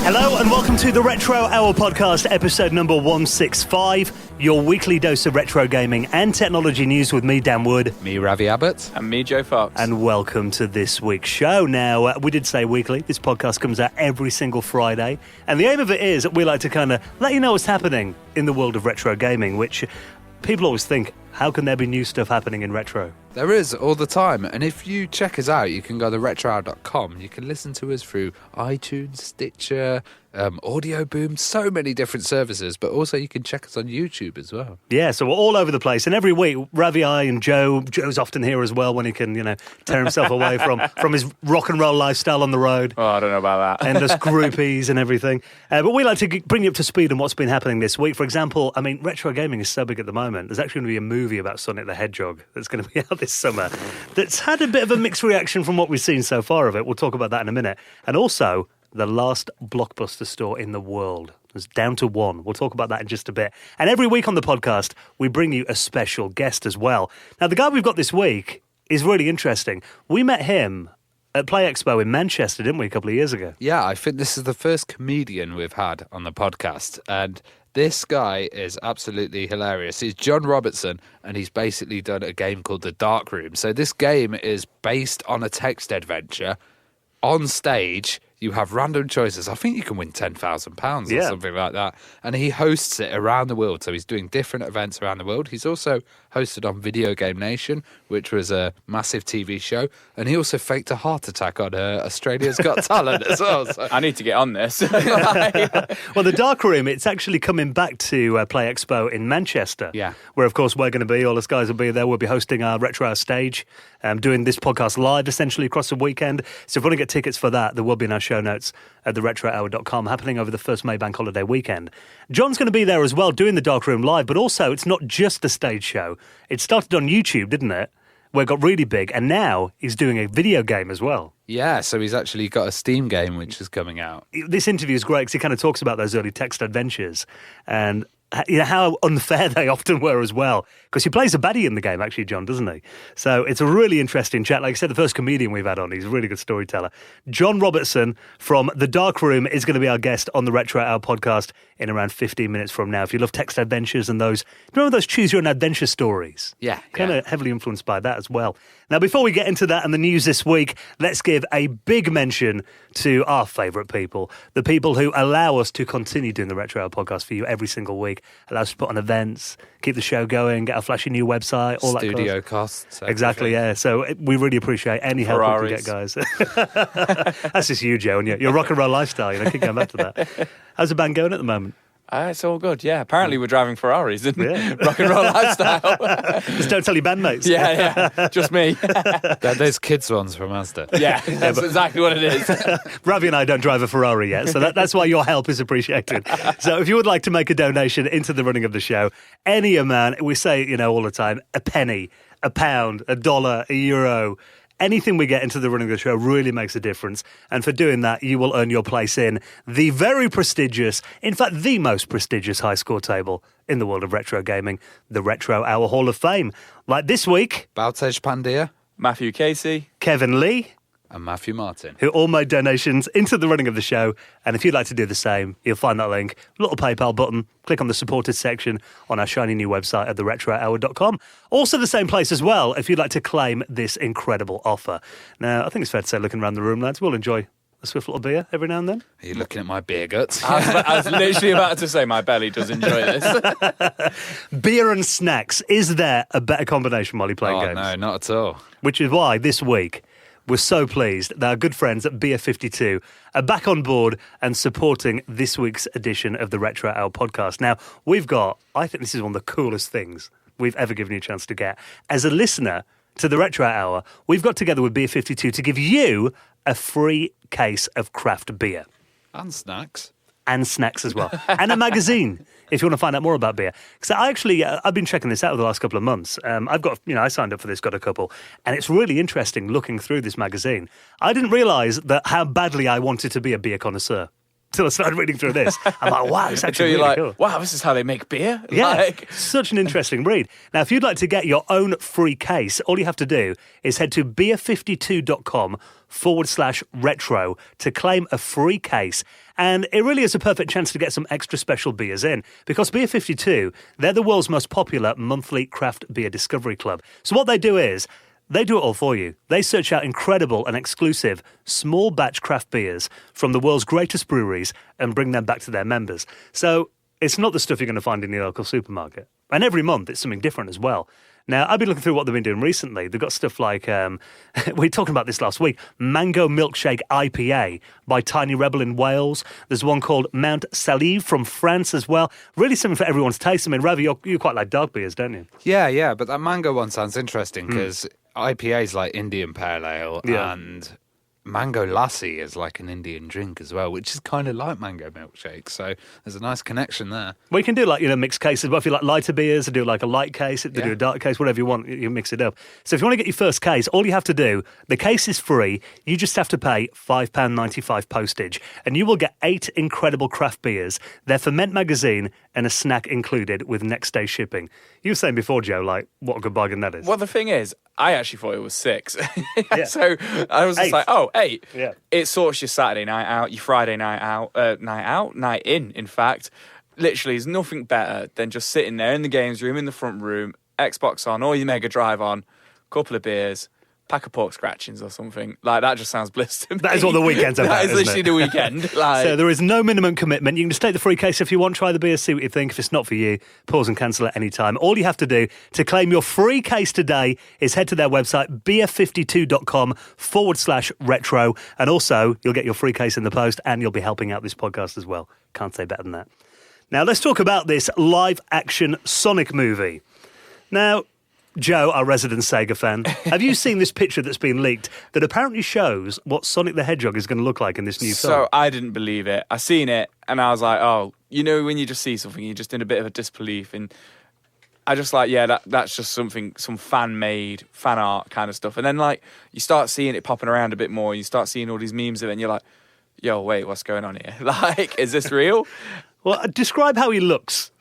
Hello and welcome to the Retro Hour podcast, episode number 165, your weekly dose of retro gaming and technology news with me, Dan Wood. Me, Ravi Abbott. And me, Joe Fox. And welcome to this week's show. Now, we did say weekly. This podcast comes out every single Friday. And the aim of it is that we like to kind of let you know what's happening in the world of retro gaming, which people always think, how can there be new stuff happening in retro? There is, all the time. And if you check us out, you can go to retrohour.com. You can listen to us through iTunes, Stitcher, Audio Boom, so many different services. But also you can check us on YouTube as well. Yeah, so we're all over the place. And every week, Ravi, I and Joe's often here as well when he can, tear himself away from his rock and roll lifestyle on the road. Oh, I don't know about that. Endless groupies and everything. But we like to bring you up to speed on what's been happening this week. For example, retro gaming is so big at the moment. There's actually going to be a movie about Sonic the Hedgehog that's going to be out this summer that's had a bit of a mixed reaction from what we've seen so far of it. We'll talk about that in a minute. And also, the last Blockbuster store in the world. It's down to one. We'll talk about that in just a bit. And every week on the podcast, we bring you a special guest as well. Now, the guy we've got this week is really interesting. We met him at Play Expo in Manchester, didn't we, a couple of years ago? Yeah, I think this is the first comedian we've had on the podcast. And this guy is absolutely hilarious. He's John Robertson, and he's basically done a game called The Dark Room. So this game is based on a text adventure. On stage, you have random choices. I think you can win £10,000 or something like that. And he hosts it around the world. So he's doing different events around the world. He's also hosted on Video Game Nation, which was a massive TV show. And he also faked a heart attack on Australia's Got Talent as well. So. I need to get on this. Well, the Dark Room, it's actually coming back to Play Expo in Manchester. Yeah. Where, of course, we're going to be. All us guys will be there. We'll be hosting our Retro Hour stage, doing this podcast live, essentially, across the weekend. So if you want to get tickets for that, there will be in our show notes at theretrohour.com, happening over the first May Bank Holiday weekend. John's going to be there as well, doing the Dark Room live, but also it's not just a stage show. It started on YouTube, didn't it? Where it got really big, and now he's doing a video game as well. Yeah, so he's actually got a Steam game which is coming out. This interview is great because he kind of talks about those early text adventures and how unfair they often were as well. Because he plays a baddie in the game, actually, John, doesn't he? So it's a really interesting chat. Like I said, the first comedian we've had on, he's a really good storyteller. John Robertson from The Dark Room is going to be our guest on the Retro Hour podcast in around 15 minutes from now. If you love text adventures and those, remember those choose your own adventure stories? Yeah. Kind of heavily influenced by that as well. Now, before we get into that and the news this week, let's give a big mention to our favourite people, the people who allow us to continue doing the Retro Hour podcast for you every single week, allow us to put on events, keep the show going, get a flashy new website, all that studio costs. Exactly, yeah. So we really appreciate any help we can get, guys. That's just you, Joe, and your rock and roll lifestyle. Keep going back to that. How's the band going at the moment? It's all good, yeah. Apparently we're driving Ferraris and rock and roll lifestyle. Just don't tell your bandmates. Yeah, just me. There's kids ones from Mazda. Yeah, that's exactly what it is. Ravi and I don't drive a Ferrari yet, so that's why your help is appreciated. So if you would like to make a donation into the running of the show, any amount, we say, all the time, a penny, a pound, $1, €1, anything we get into the running of the show really makes a difference. And for doing that, you will earn your place in the very prestigious, in fact, the most prestigious high score table in the world of retro gaming, the Retro Hour Hall of Fame. Like this week, Baltej Pandya, Matthew Casey, Kevin Lee, and Matthew Martin, who all made donations into the running of the show. And if you'd like to do the same, you'll find that link, little PayPal button, click on the supported section on our shiny new website at theretrohour.com. Also the same place as well, if you'd like to claim this incredible offer. Now, I think it's fair to say, looking around the room, lads, we'll enjoy a swift little beer every now and then. Are you looking at my beer guts? I was literally about to say my belly does enjoy this. Beer and snacks. Is there a better combination while you're playing games? No, not at all. Which is why this week we're so pleased that our good friends at Beer 52 are back on board and supporting this week's edition of the Retro Hour podcast. Now, I think this is one of the coolest things we've ever given you a chance to get. As a listener to the Retro Hour, we've got together with Beer 52 to give you a free case of craft beer. And snacks. And snacks as well. And a magazine, if you want to find out more about beer. Because I've been checking this out over the last couple of months. I signed up for this, got a couple. And it's really interesting looking through this magazine. I didn't realise how badly I wanted to be a beer connoisseur. till I started reading through this. I'm like, wow, it's Until actually you're really like, cool. wow, this is how they make beer? Yeah, Like, such an interesting read. Now, if you'd like to get your own free case, all you have to do is head to beer52.com/retro to claim a free case. And it really is a perfect chance to get some extra special beers in, because Beer 52, they're the world's most popular monthly craft beer discovery club. So what they do is, they do it all for you. They search out incredible and exclusive small batch craft beers from the world's greatest breweries and bring them back to their members. So it's not the stuff you're going to find in your local supermarket. And every month it's something different as well. Now, I've been looking through what they've been doing recently. They've got stuff like, we were talking about this last week, Mango Milkshake IPA by Tiny Rebel in Wales. There's one called Mount Salive from France as well. Really something for everyone's taste. I mean, Ravi, you quite like dark beers, don't you? Yeah, but that mango one sounds interesting because IPA is like Indian Pale Ale and Mango Lassi is like an Indian drink as well, which is kind of like mango milkshake. So there's a nice connection there. Well, you can do like, mixed cases. But if you like lighter beers, do like a light case, do a dark case, whatever you want, you mix it up. So if you want to get your first case, all you have to do, the case is free. You just have to pay £5.95 postage, and you will get 8 incredible craft beers, their ferment magazine, and a snack included with next day shipping. You were saying before, Joe, like, what a good bargain that is. well, the thing is, I actually thought it was 6. Yeah. So I was just 8. like, oh, 8. Yeah. It sorts your Saturday night out, your Friday night out, night in fact. Literally, there's nothing better than just sitting there in the games room, in the front room, Xbox on, or your Mega Drive on, couple of beers, pack of pork scratchings or something. Like, that just sounds bliss to me. That is what the weekend's about, That is isn't literally it? the weekend. Like, So there is no minimum commitment. You can just take the free case if you want, try the beer, see what you think. If it's not for you, pause and cancel at any time. All you have to do to claim your free case today is head to their website, beer52.com/retro. And also, you'll get your free case in the post and you'll be helping out this podcast as well. Can't say better than that. Now, let's talk about this live-action Sonic movie. Now, Joe, our resident Sega fan, have you seen this picture that's been leaked that apparently shows what Sonic the Hedgehog is going to look like in this new film? So I didn't believe it. I seen it and I was like, oh, when you just see something, you're just in a bit of a disbelief. And I just like, yeah, that's just something, some fan-made, fan art kind of stuff. And then like you start seeing it popping around a bit more. You start seeing all these memes of it and you're like, yo, wait, what's going on here? Like, is this real? Well, describe how he looks.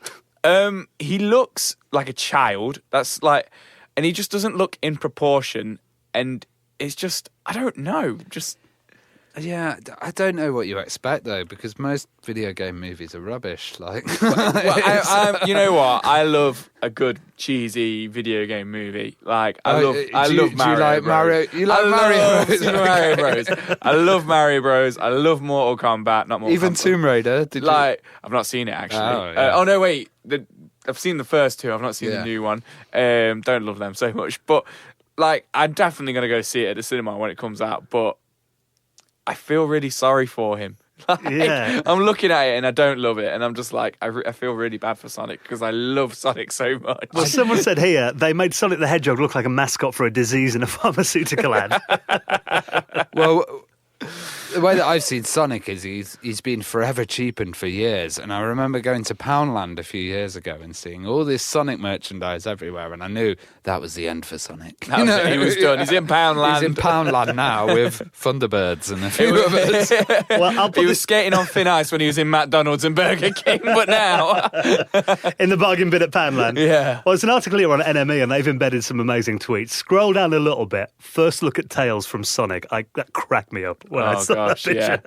He looks like a child. That's like, and he just doesn't look in proportion. And it's just, I don't know. Just Yeah, I don't know what you expect though, because most video game movies are rubbish. Like, you know what? I love a good cheesy video game movie. Like, I love Mario. Do you like Bros. Mario? You like I Mario? love Bros? Super Mario Bros. I love Mario Bros. I love Mortal Kombat. Not Mortal Even Kombat. Tomb Raider? Did you? I've not seen it actually. Oh, yeah. Oh no, wait. I've seen the first 2. I've not seen the new one. Don't love them so much, but like, I'm definitely gonna go see it at the cinema when it comes out. But I feel really sorry for him. Like, Yeah. I'm looking at it and I don't love it, and I'm just like, I feel really bad for Sonic because I love Sonic so much. Well, someone said here they made Sonic the Hedgehog look like a mascot for a disease in a pharmaceutical ad. Well, the way that I've seen Sonic is he's been forever cheapened for years. And I remember going to Poundland a few years ago and seeing all this Sonic merchandise everywhere, and I knew that was the end for Sonic. That was it. He was done. He's in Poundland. He's in Poundland now with Thunderbirds and a few others. Well, He was skating on thin ice when he was in McDonald's and Burger King, but now in the bargain bin at Poundland. Yeah. Well, it's an article here on NME, and they've embedded some amazing tweets. Scroll down a little bit. First look at Tales from Sonic. That cracked me up when I Oh, saw gosh, that picture.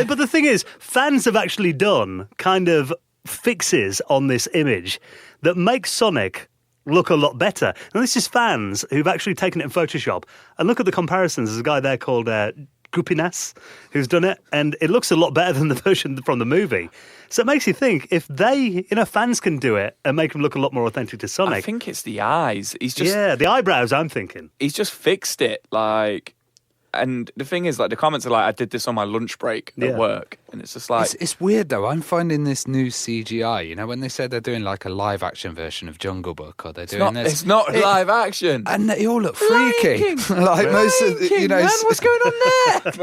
But the thing is, fans have actually done kind of fixes on this image that make Sonic look a lot better. And this is fans who've actually taken it in Photoshop. And look at the comparisons. There's a guy there called Gupinas who's done it, and it looks a lot better than the version from the movie. So it makes you think, if they, fans can do it and make him look a lot more authentic to Sonic. I think it's the eyes. He's just the eyebrows, I'm thinking. he's just fixed it, like. And the thing is, like, the comments are like, I did this on my lunch break at work. And it's just like... It's weird, though. I'm finding this new CGI, when they said they're doing, like, a live-action version of Jungle Book, or they're doing this... It's not live action. And they all look freaky. Like, most of the, Man, what's going on there?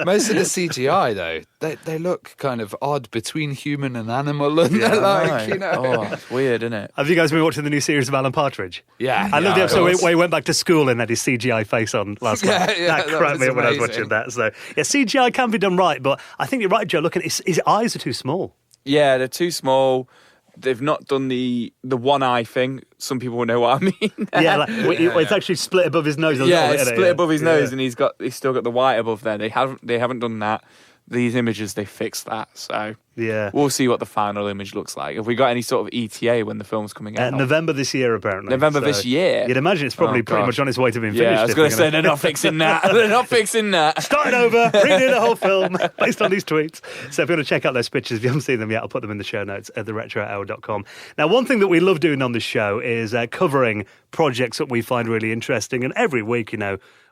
most of the CGI, though, they look kind of odd between human and animal. And they're like, Oh, it's weird, isn't it? Have you guys been watching the new series of Alan Partridge? Yeah. I love the of episode course. where he went back to school and had his CGI face on last night. Yeah, That that cracked was me up when I was amazing. watching that. So, yeah, CGI can be done right, but I think you're right, Joe. Look at his eyes are too small. Yeah, they're too small. They've not done the one eye thing. Some people will know what I mean. Yeah, it's actually split above his nose. It's split above his nose, and he's still got the white above there. They haven't done that. These images, they fixed that. So yeah, we'll see what the final image looks like. Have we got any sort of ETA when the film's coming out? November this year, apparently. November this year? You'd imagine it's probably pretty much on its way to being finished. Yeah, I was going to say, they're not fixing that. They're not fixing that. Starting over, redo the whole film based on these tweets. So if you want to check out those pictures, if you haven't seen them yet, I'll put them in the show notes at theretrohour.com. Now, one thing that we love doing on this show is covering projects that we find really interesting. And every week,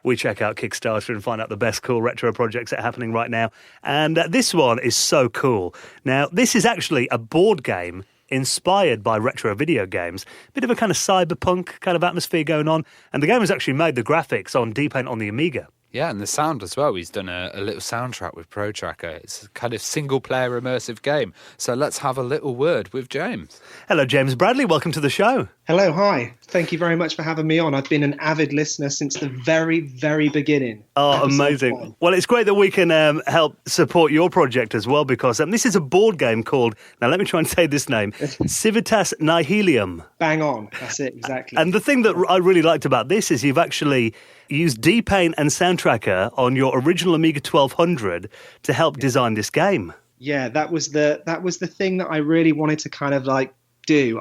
we check out Kickstarter and find out the best cool retro projects that are happening right now. And this one is so cool. Now, this is actually a board game inspired by retro video games. Bit of a kind of cyberpunk kind of atmosphere going on. And the game has actually made the graphics on D-Paint on the Amiga. Yeah, and the sound as well. He's done a little soundtrack with Pro Tracker. It's a kind of single-player immersive game. So let's have a little word with James. Hello, James Bradley. Welcome to the show. Hello, hi. Thank you very much for having me on. I've been an avid listener since the very, very beginning. Oh, amazing. 1. Well, it's great that we can help support your project as well, because this is a board game called, now let me try and say this name, Civitas Nihilium. Bang on. That's it, exactly. And the thing that I really liked about this is you've actually used D-Paint and Soundtracker on your original Amiga 1200 to help design this game. Yeah, that was the thing that I really wanted to kind of like do.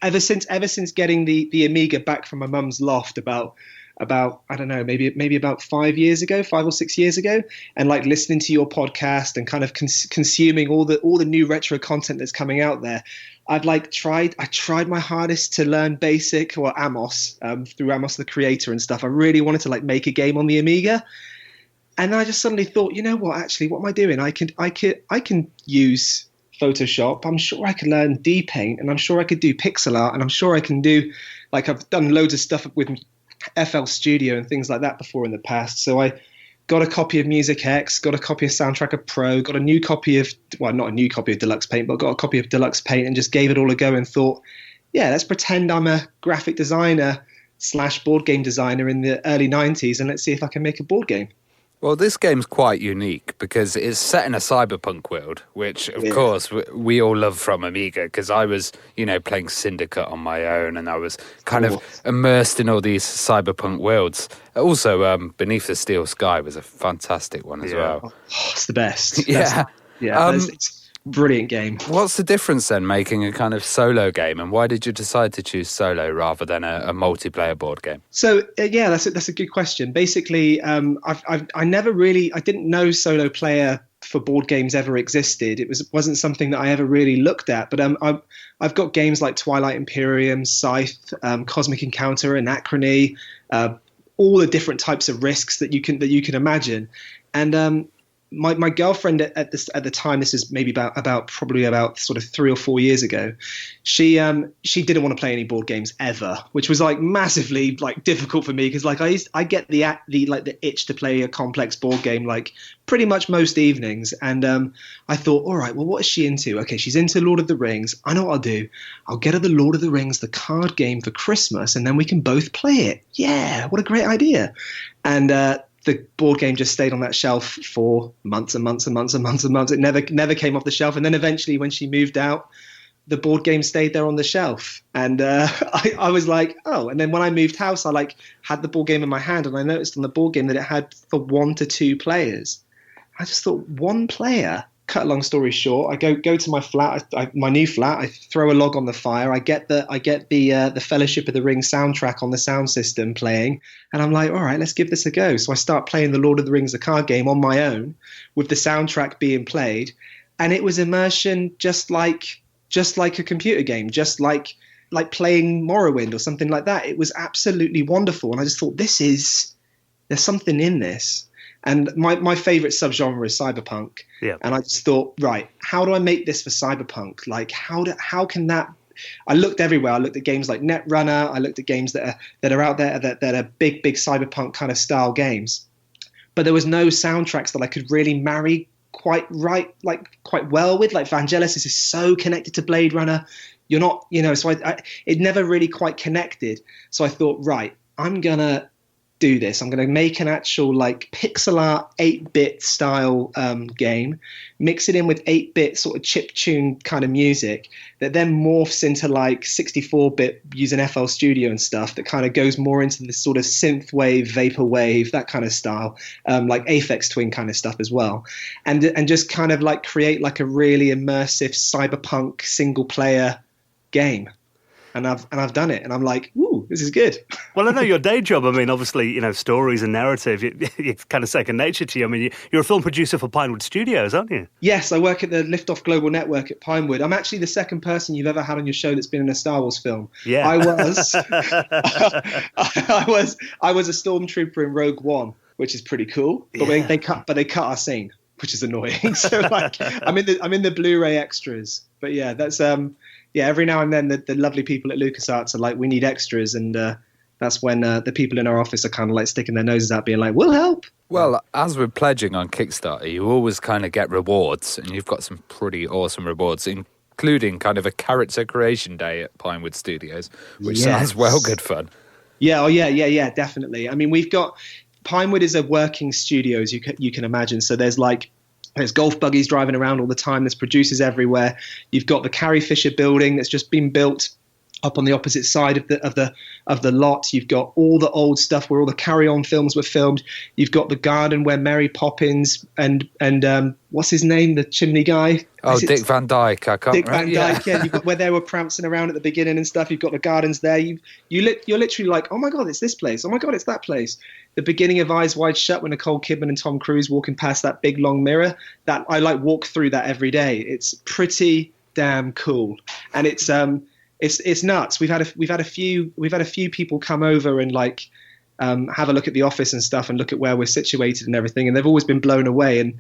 Ever since getting the Amiga back from my mum's loft about I don't know, maybe about 5 or 6 years ago, and like listening to your podcast and kind of consuming all the new retro content that's coming out there, I tried my hardest to learn BASIC or Amos through Amos the Creator and stuff. I really wanted to like make a game on the Amiga, and I just suddenly thought, you know what? Actually, what am I doing? I can use Photoshop. I'm sure I could learn D-Paint, and I'm sure I could do pixel art, and I'm sure I can do, like, I've done loads of stuff with FL Studio and things like that before in the past. So I got a copy of Music X, got a copy of Soundtracker Pro, got a new copy of, well, not a new copy of Deluxe Paint, but got a copy of Deluxe Paint, and just gave it all a go and thought, yeah, let's pretend I'm a graphic designer / board game designer in the early 90s, and let's see if I can make a board game. Well, this game's quite unique because it's set in a cyberpunk world, which, of course, we all love from Amiga, because I was, playing Syndicate on my own, and I was kind of immersed in all these cyberpunk worlds. Also, Beneath the Steel Sky was a fantastic one as well. Oh, it's the best. Yeah. It's a brilliant game. What's the difference then, making a kind of solo game, and why did you decide to choose solo rather than a multiplayer board game? So that's a good question. Basically, I didn't know solo player for board games ever existed. It wasn't something that I ever really looked at. But I've got games like Twilight Imperium, Scythe, Cosmic Encounter, Anachrony, all the different types of risks that you can imagine, and my girlfriend at the time, this is maybe about sort of 3 or 4 years ago, she didn't want to play any board games ever, which was like massively like difficult for me, because like I get the itch to play a complex board game like pretty much most evenings, and I thought, all right, well, what is she into? Okay, she's into Lord of the Rings. I know what I'll do. I'll get her the Lord of the Rings, the card game, for Christmas, and then we can both play it. Yeah, what a great idea. And the board game just stayed on that shelf for months and months and months and months and months. It never came off the shelf. And then eventually, when she moved out, the board game stayed there on the shelf. And I was like, oh. And then when I moved house, I like had the board game in my hand, and I noticed on the board game that it had for 1 to 2 players. I just thought, 1 player? Cut a long story short, I go to my flat, my new flat. I throw a log on the fire. I get the Fellowship of the Ring soundtrack on the sound system playing, and I'm like, all right, let's give this a go. So I start playing the Lord of the Rings, the card game, on my own, with the soundtrack being played, and it was immersion just like a computer game, just like playing Morrowind or something like that. It was absolutely wonderful, and I just thought, there's something in this. And my favorite subgenre is cyberpunk. Yeah. And I just thought, right, how do I make this for cyberpunk? Like, how can that? I looked everywhere. I looked at games like Netrunner. I looked at games that are out there that are big cyberpunk kind of style games. But there was no soundtracks that I could really marry quite well with. Like Vangelis is so connected to Blade Runner. You're not, so it never really quite connected. So I thought, right, I'm gonna do this. I'm going to make an actual like pixel art 8-bit style game, mix it in with 8-bit sort of chip tune kind of music that then morphs into like 64-bit using FL Studio and stuff that kind of goes more into this sort of synth wave, vapor wave, that kind of style, like Aphex Twin kind of stuff as well. And just kind of like create like a really immersive cyberpunk single player game. And I've done it, and I'm like, ooh, this is good. Well, I know your day job. I mean, obviously, you know, stories and narrative, it's kind of second nature to you. I mean, you're a film producer for Pinewood Studios, aren't you? Yes, I work at the Liftoff Global Network at Pinewood. I'm actually the second person you've ever had on your show that's been in a Star Wars film. Yeah, I was I was a stormtrooper in Rogue One, which is pretty cool. But they cut our scene, which is annoying. So like, I'm in the Blu-ray extras. But yeah, that's yeah, every now and then the lovely people at LucasArts are like, we need extras, and that's when the people in our office are kind of like sticking their noses out, being like, we'll help. Well, as we're pledging on Kickstarter, you always kind of get rewards, and you've got some pretty awesome rewards, including kind of a character creation day at Pinewood Studios, which sounds well good fun. Yeah, yeah, definitely. I mean, we've got Pinewood is a working studio, as you can imagine. So there's golf buggies driving around all the time. There's producers everywhere. You've got the Carrie Fisher building that's just been built up on the opposite side of the lot. You've got all the old stuff where all the Carry On films were filmed. You've got the garden where Mary Poppins and what's his name, the chimney guy? Dick Van Dyke. Dick Van Dyke. Yeah. You've got where they were prancing around at the beginning and stuff. You've got the gardens there. You're literally like, oh my god, it's this place. Oh my god, it's that place. The beginning of Eyes Wide Shut when Nicole Kidman and Tom Cruise walking past that big long mirror. That I like walk through that every day. It's pretty damn cool, and it's nuts. We've had a few people come over and like have a look at the office and stuff and look at where we're situated and everything, and they've always been blown away. And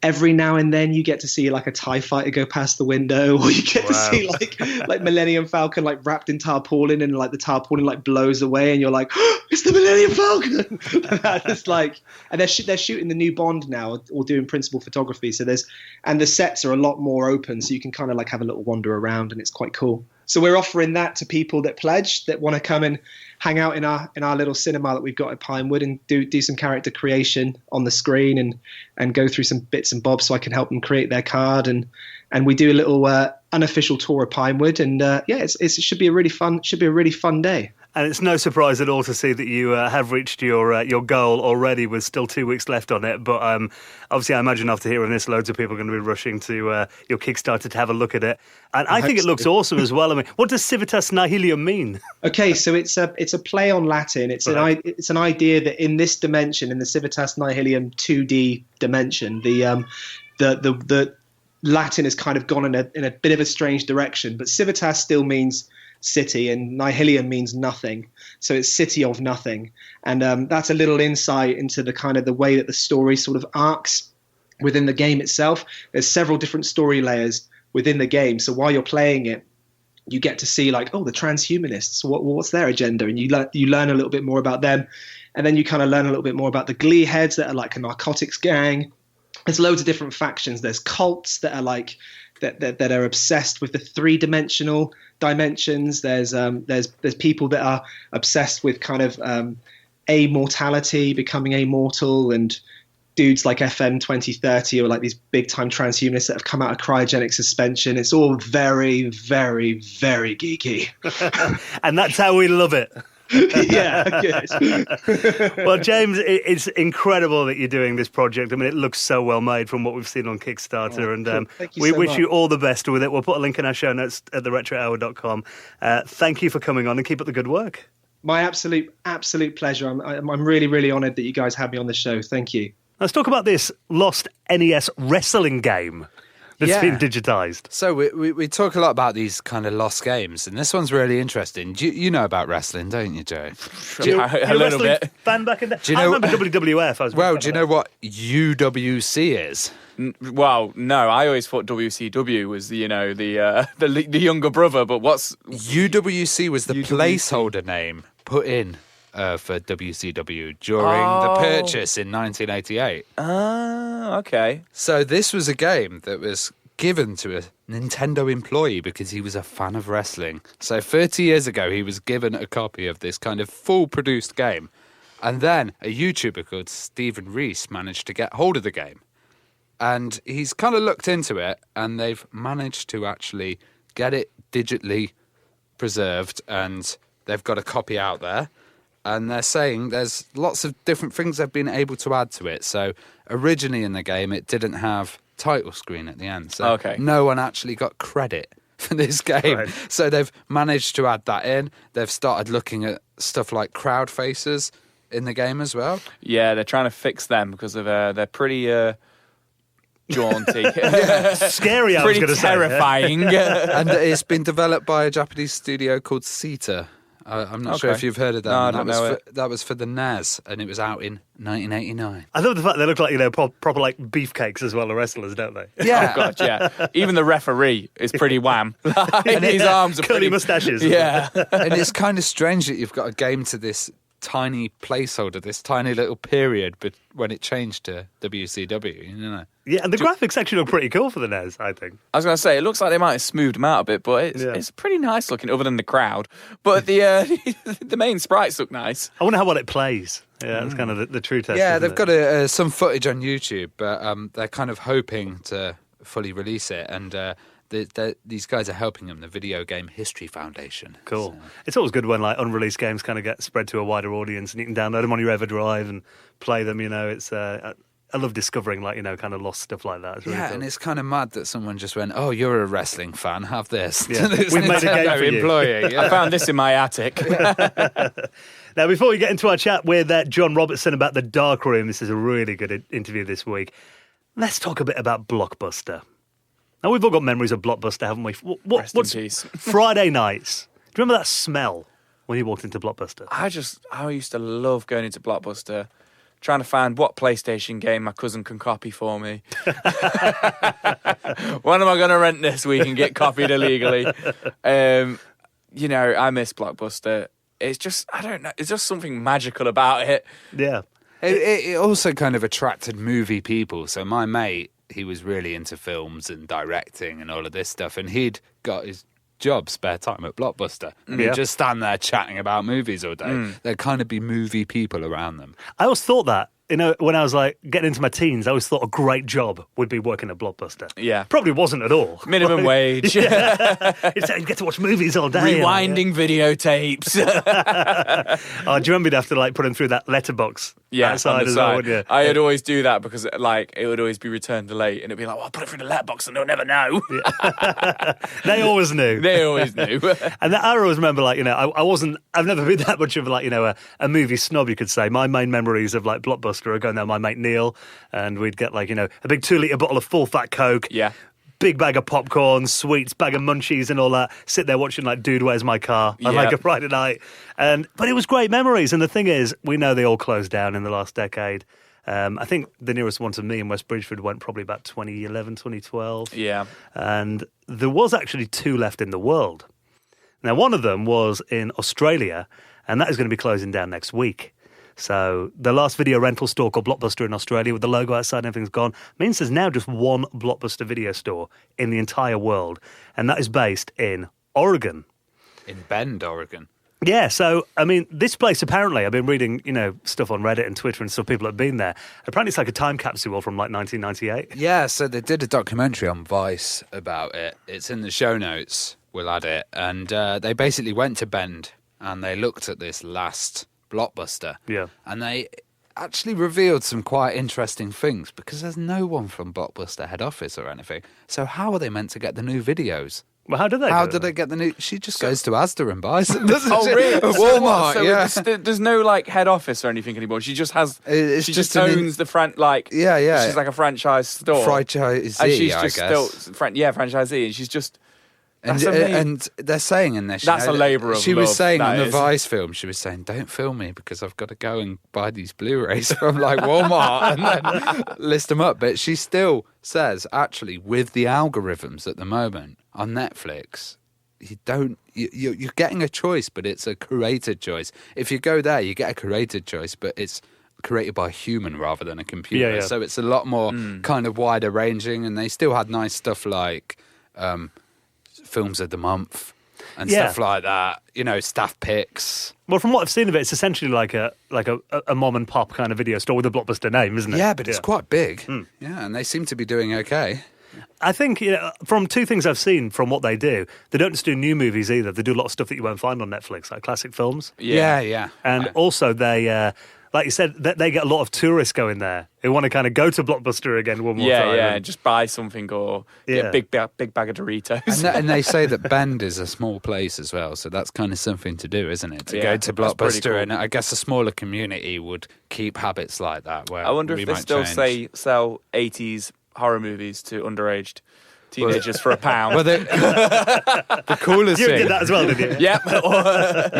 every now and then you get to see like a TIE fighter go past the window, or you get to see like Millennium Falcon like wrapped in tarpaulin, and like the tarpaulin like blows away, and you're like, oh, it's the Millennium Falcon. It's like, and they're shooting the new Bond now, or doing principal photography. So the sets are a lot more open, so you can kind of like have a little wander around, and it's quite cool. So we're offering that to people that pledge, that want to come and hang out in our little cinema that we've got at Pinewood, and do some character creation on the screen, and go through some bits and bobs so I can help them create their card, and we do a little unofficial tour of Pinewood, and it should be a really fun day. And it's no surprise at all to see that you have reached your goal already, with still 2 weeks left on it. But obviously, I imagine after hearing this, loads of people are going to be rushing to your Kickstarter to have a look at it. And I think it looks awesome as well. I mean, what does Civitas Nihilium mean? Okay, so it's a play on Latin. It's an idea that in this dimension, in the Civitas Nihilium 2D dimension, the Latin has kind of gone in a bit of a strange direction, but Civitas still means city, and Nihilium means nothing, so it's city of nothing. And that's a little insight into the kind of the way that the story sort of arcs within the game itself. There's several different story layers within the game, so while you're playing it, you get to see like, oh, the transhumanists, what's their agenda, and you learn a little bit more about them, and then you kind of learn a little bit more about the Glee heads that are like a narcotics gang. There's loads of different factions. There's cults that are like that are obsessed with the three-dimensional dimensions. There's people that are obsessed with kind of amortality, becoming immortal, and dudes like FM 2030 or like these big-time transhumanists that have come out of cryogenic suspension. It's all very, very, very geeky. And that's how we love it. Yeah, good. Well, James, it's incredible that you're doing this project. I mean, it looks so well made from what we've seen on Kickstarter, and we wish you all the best with it. We'll put a link in our show notes at theretrohour.com. Thank you for coming on, and keep up the good work. My absolute pleasure. I'm really, really honoured that you guys had me on the show. Thank you. Let's talk about this lost NES wrestling game that's been digitised. So we talk a lot about these kind of lost games, and this one's really interesting. You know about wrestling, don't you, Joe? You're a little bit fan back in the day. I remember WWF. Do you know what UWC is? Well, no, I always thought WCW was the younger brother, but what's UWC was the placeholder name put in for WCW during the purchase in 1988. Okay. So this was a game that was given to a Nintendo employee because he was a fan of wrestling. So 30 years ago, he was given a copy of this kind of full-produced game. And then a YouTuber called Stephen Reese managed to get hold of the game. And he's kind of looked into it, and they've managed to actually get it digitally preserved, and they've got a copy out there. And they're saying there's lots of different things they've been able to add to it. So originally in the game, it didn't have title screen at the end. So no one actually got credit for this game. Right. So they've managed to add that in. They've started looking at stuff like crowd faces in the game as well. Yeah, they're trying to fix them because of they're pretty jaunty. Scary, I was going to say. Pretty terrifying. And it's been developed by a Japanese studio called Sita. I'm not sure if you've heard of that. No, I don't know it. That was for the NES, and it was out in 1989. I love the fact they look like, proper like beefcakes as well, the wrestlers, don't they? Yeah. Oh, God, yeah. Even the referee is pretty wham. And his arms are curly pretty... moustaches. Yeah. And it's kind of strange that you've got a game to this tiny placeholder, this tiny little period, but when it changed to WCW, you know. Yeah, and the graphics actually look pretty cool for the NES, I think. I was going to say, it looks like they might have smoothed them out a bit, but it's pretty nice looking, other than the crowd. But the the main sprites look nice. I wonder how well it plays. Yeah, that's kind of the true test. Yeah, they've got some footage on YouTube, but they're kind of hoping to fully release it, and these guys are helping them, the Video Game History Foundation. Cool. So. It's always good when like unreleased games kind of get spread to a wider audience, and you can download them on your EverDrive and play them. It's I love discovering kind of lost stuff like that. It's really cool. And it's kind of mad that someone just went, "Oh, you're a wrestling fan. Have this." Yeah. We've made a game for you. Employee. Yeah. I found this in my attic. Now, before we get into our chat with John Robertson about the Dark Room, this is a really good interview this week. Let's talk a bit about Blockbuster. Now, we've all got memories of Blockbuster, haven't we? Rest in peace. Friday nights. Do you remember that smell when you walked into Blockbuster? I used to love going into Blockbuster, trying to find what PlayStation game my cousin can copy for me. When am I going to rent this week and get copied illegally? I miss Blockbuster. It's just, I don't know, it's just something magical about it. Yeah. It also kind of attracted movie people. So my mate, he was really into films and directing and all of this stuff, and he'd got his spare time at Blockbuster. And he'd just stand there chatting about movies all day. There'd kind of be movie people around them. I always thought that. When I was like getting into my teens, I always thought a great job would be working at Blockbuster. Yeah. Probably wasn't at all. Minimum wage. Yeah. You get to watch movies all day. Rewinding videotapes. Oh, do you remember you'd have to put them through that letterbox outside as well, wouldn't you? I'd always do that because it would always be returned late, and it'd be like, well, I'll put it through the letterbox and they'll never know. Yeah. They always knew. They always knew. And I always remember, I've never been that much of a movie snob, you could say. My main memories of Blockbuster are going there with my mate Neil, and we'd get a big 2-litre bottle of full fat Coke. Yeah. Big bag of popcorn, sweets, bag of munchies and all that. Sit there watching Dude, Where's My Car? On a Friday night. But it was great memories. And the thing is, we know they all closed down in the last decade. I think the nearest one to me in West Bridgeford went probably about 2011, 2012. Yeah. And there was actually 2 left in the world. Now, one of them was in Australia, and that is going to be closing down next week. So the last video rental store called Blockbuster in Australia, with the logo outside and everything's gone, means there's now just one Blockbuster video store in the entire world, and that is based in Oregon. In Bend, Oregon. Yeah, so, this place apparently, I've been reading, stuff on Reddit and Twitter and stuff, people have been there. Apparently it's like a time capsule from 1998. Yeah, so they did a documentary on Vice about it. It's in the show notes, we'll add it. And they basically went to Bend and they looked at this last Blockbuster. Yeah. And they actually revealed some quite interesting things because there's no one from Blockbuster head office or anything. So how are they meant to get the new videos? Well, how do they? How do they get the new? She just goes to Asda and buys them. Oh, really? Walmart. So there's no head office or anything anymore. She just has. It's she just owns the Yeah. She's like a franchise store. Franchisee, and she's just I guess. still franchisee, and she's just. And they're saying in this. That's a labour of love. She was saying in the is. Vice film, she was saying, "Don't film me because I've got to go and buy these Blu-rays from Walmart and then list them up." But she still says, actually, with the algorithms at the moment on Netflix, you're getting a choice, but it's a curated choice. If you go there, you get a curated choice, but it's created by a human rather than a computer. Yeah. So it's a lot more kind of wider ranging, and they still had nice stuff like films of the month. and Yeah. stuff like that. Staff picks. Well, from what I've seen of it, it's essentially like a mom and pop kind of video store with a blockbuster name, isn't it? Yeah, but it's quite big. Yeah, and they seem to be doing okay. I think from two things I've seen from what they do, they don't just do new movies either. They do a lot of stuff that you won't find on Netflix, like classic films. Yeah. And also they, like you said, they get a lot of tourists going there who want to kind of go to Blockbuster again one more time. Yeah, just buy something or get a big bag of Doritos. And they say that Bend is a small place as well, so that's kind of something to do, isn't it? To go to that's pretty Blockbuster, cool. and I guess a smaller community would keep habits like that. Where I wonder we if they might still change. sell 80s horror movies to underaged teenagers for £1. Well, the coolest You thing, did that as well, didn't you? Yep.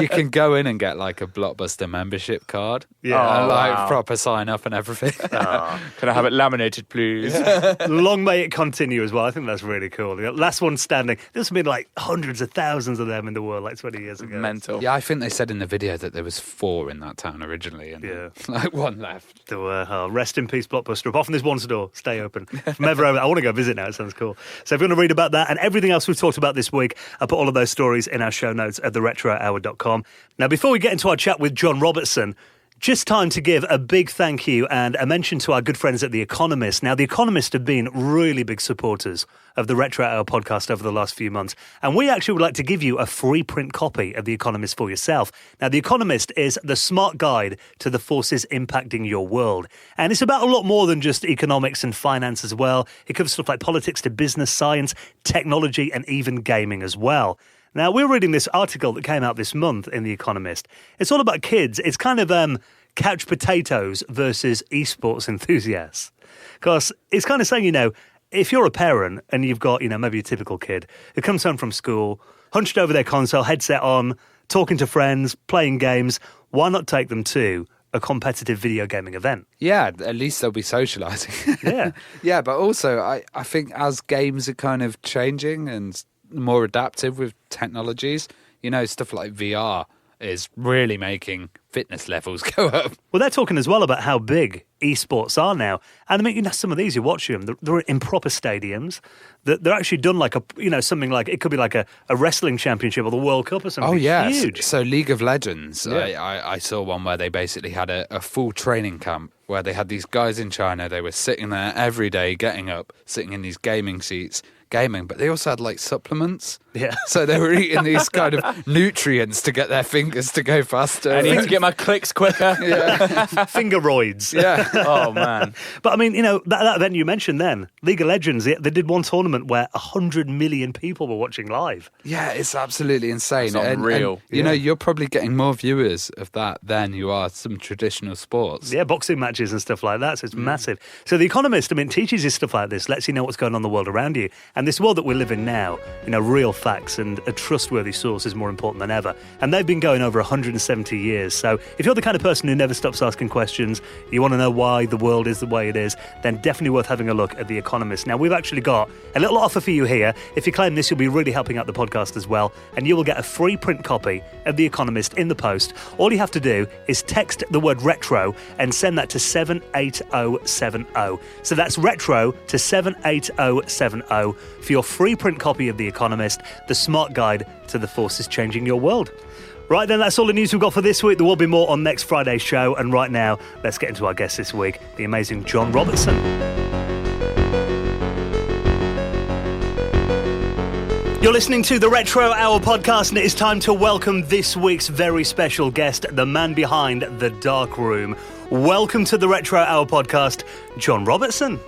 you can go in and get like a Blockbuster membership card. Yeah. and like wow. proper sign up and everything. Can I have it laminated, please? Long may it continue as well. I think that's really cool. The last one standing. There's been like hundreds of thousands of them in the world like 20 years ago. Mental. Yeah, I think they said in the video that there was 4 in that town originally, and like 1 left. There were, rest in peace, Blockbuster. Apart from this one store, stay open. From ever over, I want to go visit now. It sounds cool. So if you want to read about that and everything else we've talked about this week, I'll put all of those stories in our show notes at theretrohour.com. Now, before we get into our chat with John Robertson, just time to give a big thank you and a mention to our good friends at The Economist. Now, The Economist have been really big supporters of the Retro Hour podcast over the last few months, and we actually would like to give you a free print copy of The Economist for yourself. Now, The Economist is the smart guide to the forces impacting your world, and it's about a lot more than just economics and finance as well. It covers stuff like politics to business, science, technology, and even gaming as well. Now, we're reading this article that came out this month in The Economist. It's all about kids. It's kind of couch potatoes versus esports enthusiasts. Because it's kind of saying, if you're a parent and you've got, maybe a typical kid who comes home from school, hunched over their console, headset on, talking to friends, playing games, why not take them to a competitive video gaming event? Yeah, at least they'll be socialising. Yeah. Yeah, but also I think as games are kind of changing and more adaptive with technologies, stuff like VR is really making fitness levels go up. Well, they're talking as well about how big esports are now. And I mean, some of these, you watch them, they're in proper stadiums. They're actually done like something like, it could be like a wrestling championship or the World Cup or something. Oh, yeah. Huge. So League of Legends, Yeah. I saw one where they basically had a full training camp where they had these guys in China. They were sitting there every day, getting up, sitting in these gaming seats, gaming, but they also had like supplements. Yeah. So they were eating these kind of nutrients to get their fingers to go faster. I need to get my clicks quicker. Fingeroids. Yeah. Oh, man. But I mean, that event you mentioned then, League of Legends, they did one tournament where 100 million people were watching live. Yeah, it's absolutely insane. That's unreal. And, you're probably getting more viewers of that than you are some traditional sports. Yeah, boxing matches and stuff like that. So it's massive. So The Economist, teaches you stuff like this, lets you know what's going on in the world around you. And this world that we live in now, real facts and a trustworthy source is more important than ever. And they've been going over 170 years. So if you're the kind of person who never stops asking questions, you want to know why the world is the way it is, then definitely worth having a look at The Economist. Now, we've actually got a little offer for you here. If you claim this, you'll be really helping out the podcast as well. And you will get a free print copy of The Economist in the post. All you have to do is text the word retro and send that to 78070. So that's retro to 78070 for your free print copy of The Economist, the smart guide to the forces changing your world. Right then, that's all the news we've got for this week. There will be more on next Friday's show. And right now, let's get into our guest this week, the amazing John Robertson. You're listening to the Retro Hour podcast, and it is time to welcome this week's very special guest, the man behind the Dark Room. Welcome to the Retro Hour podcast, John Robertson.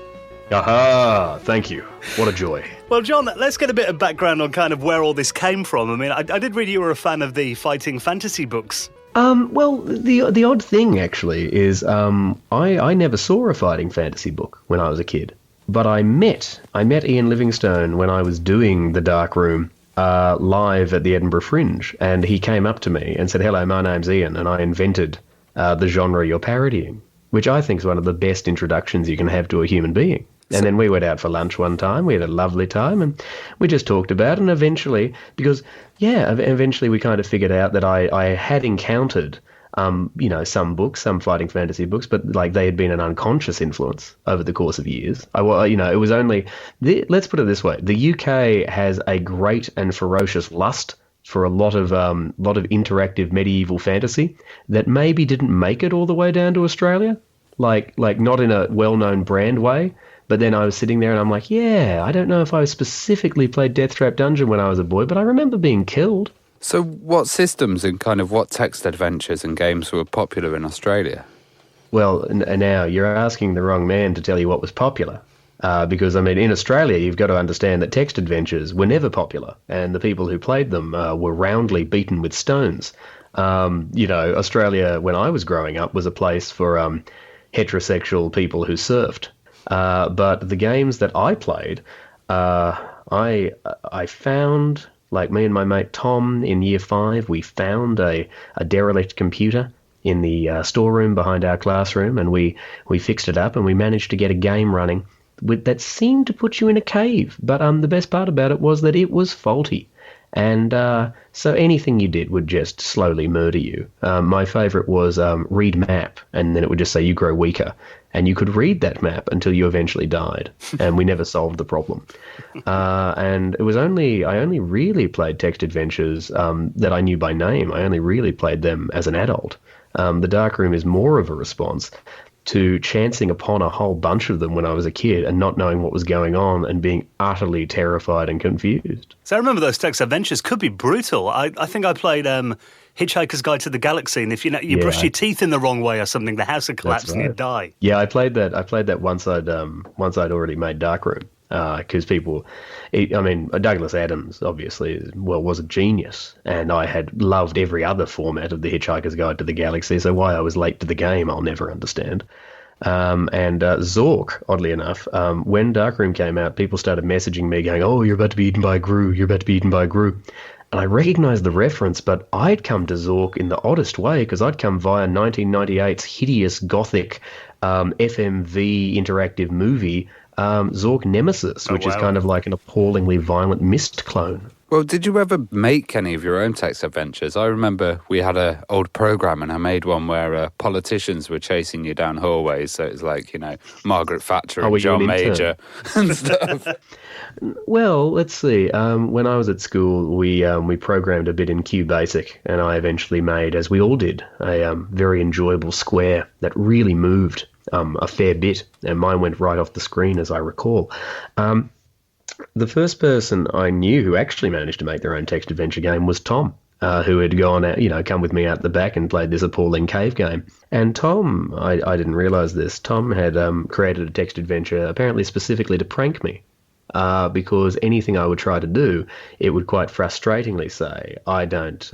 Aha, thank you. What a joy. Well, John, let's get a bit of background on kind of where all this came from. I mean, I did read you were a fan of the fighting fantasy books. Well, the odd thing, actually, is I never saw a fighting fantasy book when I was a kid. But I met Ian Livingstone when I was doing The Dark Room live at the Edinburgh Fringe. And he came up to me and said, "Hello, my name's Ian, and I invented the genre you're parodying," which I think is one of the best introductions you can have to a human being. And then we went out for lunch one time. We had a lovely time, and we just talked about it. And eventually, eventually we kind of figured out that I had encountered, some books, some fighting fantasy books, but like they had been an unconscious influence over the course of years. It was only, let's put it this way: the UK has a great and ferocious lust for a lot of interactive medieval fantasy that maybe didn't make it all the way down to Australia, like not in a well-known brand way. But then I was sitting there and I'm like, yeah, I don't know if I specifically played Death Trap Dungeon when I was a boy, but I remember being killed. So what systems and kind of what text adventures and games were popular in Australia? Well, now you're asking the wrong man to tell you what was popular. Because, I mean, in Australia, you've got to understand that text adventures were never popular, and the people who played them were roundly beaten with stones. Australia, when I was growing up, was a place for heterosexual people who surfed. But the games that I played, I found, like me and my mate Tom in year 5, we found a derelict computer in the storeroom behind our classroom, and we fixed it up, and we managed to get a game running that seemed to put you in a cave. But the best part about it was that it was faulty. And so anything you did would just slowly murder you. My favourite was read map, and then it would just say you grow weaker. And you could read that map until you eventually died. And we never solved the problem. And it was I only really played text adventures that I knew by name. I only really played them as an adult. The Darkroom is more of a response to chancing upon a whole bunch of them when I was a kid and not knowing what was going on and being utterly terrified and confused. So I remember those text adventures could be brutal. I think I played Hitchhiker's Guide to the Galaxy, and if you brushed your teeth in the wrong way or something, the house would collapse and you'd die. Yeah, I played that once I'd already made Darkroom. Because Douglas Adams obviously was a genius, and I had loved every other format of the Hitchhiker's Guide to the Galaxy, so why I was late to the game I'll never understand. And Zork, oddly enough, when Darkroom came out, people started messaging me going, oh, you're about to be eaten by Gru, you're about to be eaten by Gru. And I recognised the reference, but I'd come to Zork in the oddest way, because I'd come via 1998's hideous gothic FMV interactive movie, Zork Nemesis, which is kind of like an appallingly violent Myst clone. Well, did you ever make any of your own text adventures? I remember we had an old program, and I made one where politicians were chasing you down hallways. So it was like, Margaret Thatcher and John Major and stuff. Well, let's see. When I was at school, we programmed a bit in QBasic, and I eventually made, as we all did, a very enjoyable square that really moved a fair bit, and mine went right off the screen, as I recall. The first person I knew who actually managed to make their own text adventure game was Tom, who had gone out, come with me out the back and played this appalling cave game. And Tom, I didn't realise this, Tom had created a text adventure apparently specifically to prank me. Because anything I would try to do, it would quite frustratingly say, I don't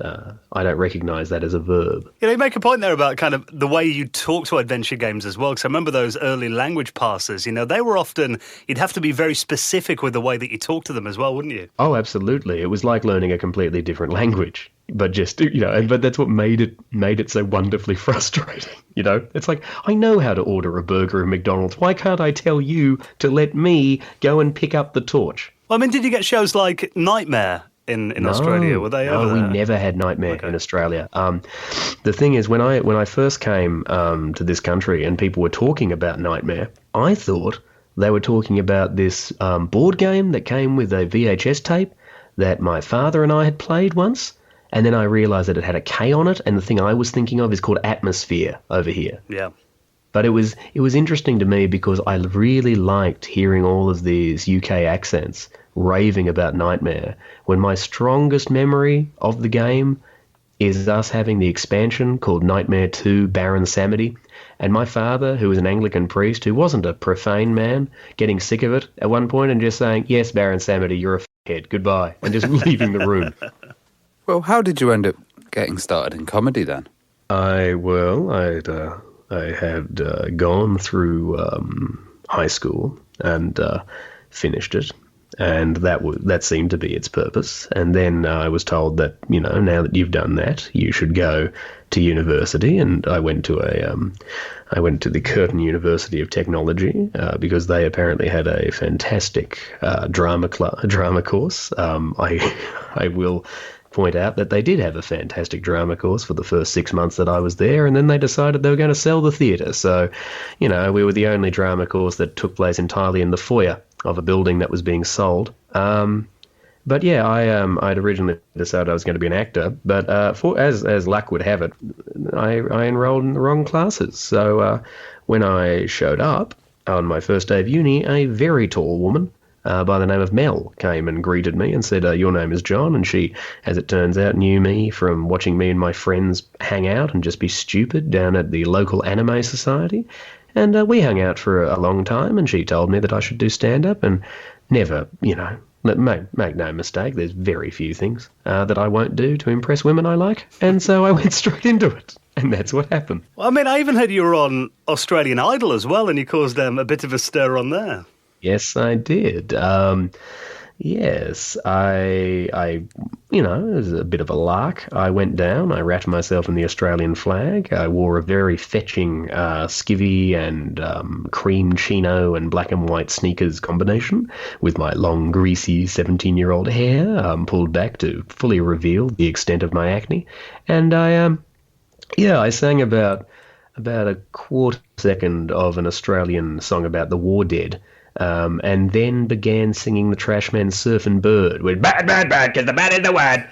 recognise that as a verb. You make a point there about kind of the way you talk to adventure games as well, because I remember those early language parsers, they were often, you'd have to be very specific with the way that you talk to them as well, wouldn't you? Oh, absolutely. It was like learning a completely different language. But just, but that's what made it so wonderfully frustrating. It's like, I know how to order a burger at McDonald's. Why can't I tell you to let me go and pick up the torch? Well, did you get shows like Nightmare in Australia? Were they over there? We never had Nightmare in Australia. The thing is, when I first came to this country and people were talking about Nightmare, I thought they were talking about this board game that came with a VHS tape that my father and I had played once. And then I realised that it had a K on it, and the thing I was thinking of is called Atmosphere over here. Yeah. But it was interesting to me because I really liked hearing all of these UK accents raving about Nightmare, when my strongest memory of the game is us having the expansion called Nightmare 2 Baron Samedi, and my father, who was an Anglican priest, who wasn't a profane man, getting sick of it at one point and just saying, yes, Baron Samedi, you're a f***head, goodbye, and just leaving the room. Well, how did you end up getting started in comedy then? I had gone through high school and finished it, and that seemed to be its purpose. And then I was told that now that you've done that, you should go to university. And I went to the Curtin University of Technology because they apparently had a fantastic drama course. I will point out that they did have a fantastic drama course for the first 6 months that I was there, and then they decided they were going to sell the theatre. So, we were the only drama course that took place entirely in the foyer of a building that was being sold. But yeah, I'd originally decided I was going to be an actor, but for as luck would have it, I enrolled in the wrong classes. So when I showed up on my first day of uni, a very tall woman by the name of Mel came and greeted me and said, "Your name is John." And she, as it turns out, knew me from watching me and my friends hang out and just be stupid down at the local anime society. And we hung out for a long time, and she told me that I should do stand-up and never, make no mistake, there's very few things that I won't do to impress women I like. And so I went straight into it. And that's what happened. Well, I mean, I even heard you were on Australian Idol as well, and you caused a bit of a stir on there. Yes, I did. Yes, it was a bit of a lark. I went down, I wrapped myself in the Australian flag. I wore a very fetching skivvy and cream chino and black and white sneakers combination with my long, greasy 17-year-old hair pulled back to fully reveal the extent of my acne. And I sang about a quarter second of an Australian song about the war dead. And then began singing the Trashman's Surfin' Bird with "Bad, bad, bad, 'cause the bad is the word."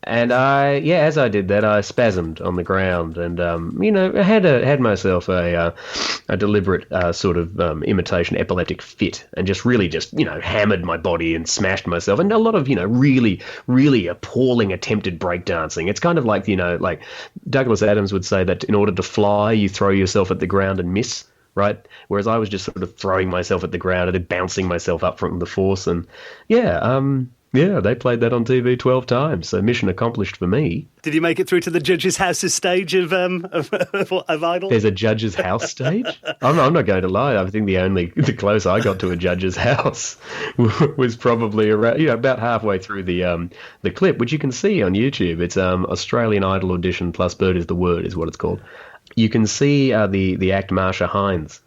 And as I did that, I spasmed on the ground and, I had myself a deliberate sort of imitation epileptic fit and just really hammered my body and smashed myself. And a lot of, really, really appalling attempted breakdancing. It's kind of like, like Douglas Adams would say that in order to fly, you throw yourself at the ground and miss. Right, whereas I was just sort of throwing myself at the ground and then bouncing myself up from the force, and they played that on TV 12 times, so mission accomplished for me. Did you make it through to the judge's house's stage of Idol? There's a judge's house stage? I'm not going to lie. I think the close I got to a judge's house was probably around, about halfway through the clip, which you can see on YouTube. It's Australian Idol audition plus Bird is the word is what it's called. You can see the act Marsha Hines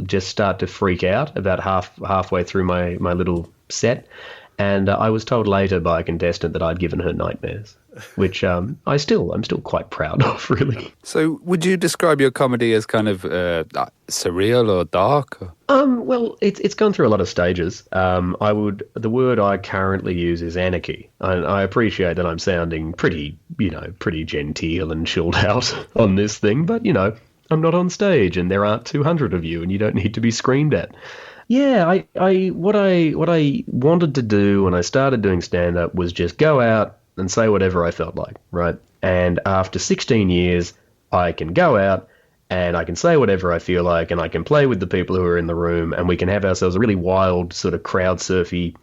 just start to freak out about halfway through my little set, and I was told later by a contestant that I'd given her nightmares, which I'm still quite proud of, really. So, would you describe your comedy as kind of surreal or dark? Well, it's gone through a lot of stages. The word I currently use is anarchy. I appreciate that I'm sounding pretty genteel and chilled out on this thing, but I'm not on stage and there aren't 200 of you and you don't need to be screamed at. Yeah, what I wanted to do when I started doing stand-up was just go out and say whatever I felt like, right? And after 16 years, I can go out and I can say whatever I feel like, and I can play with the people who are in the room, and we can have ourselves a really wild sort of crowd surfy,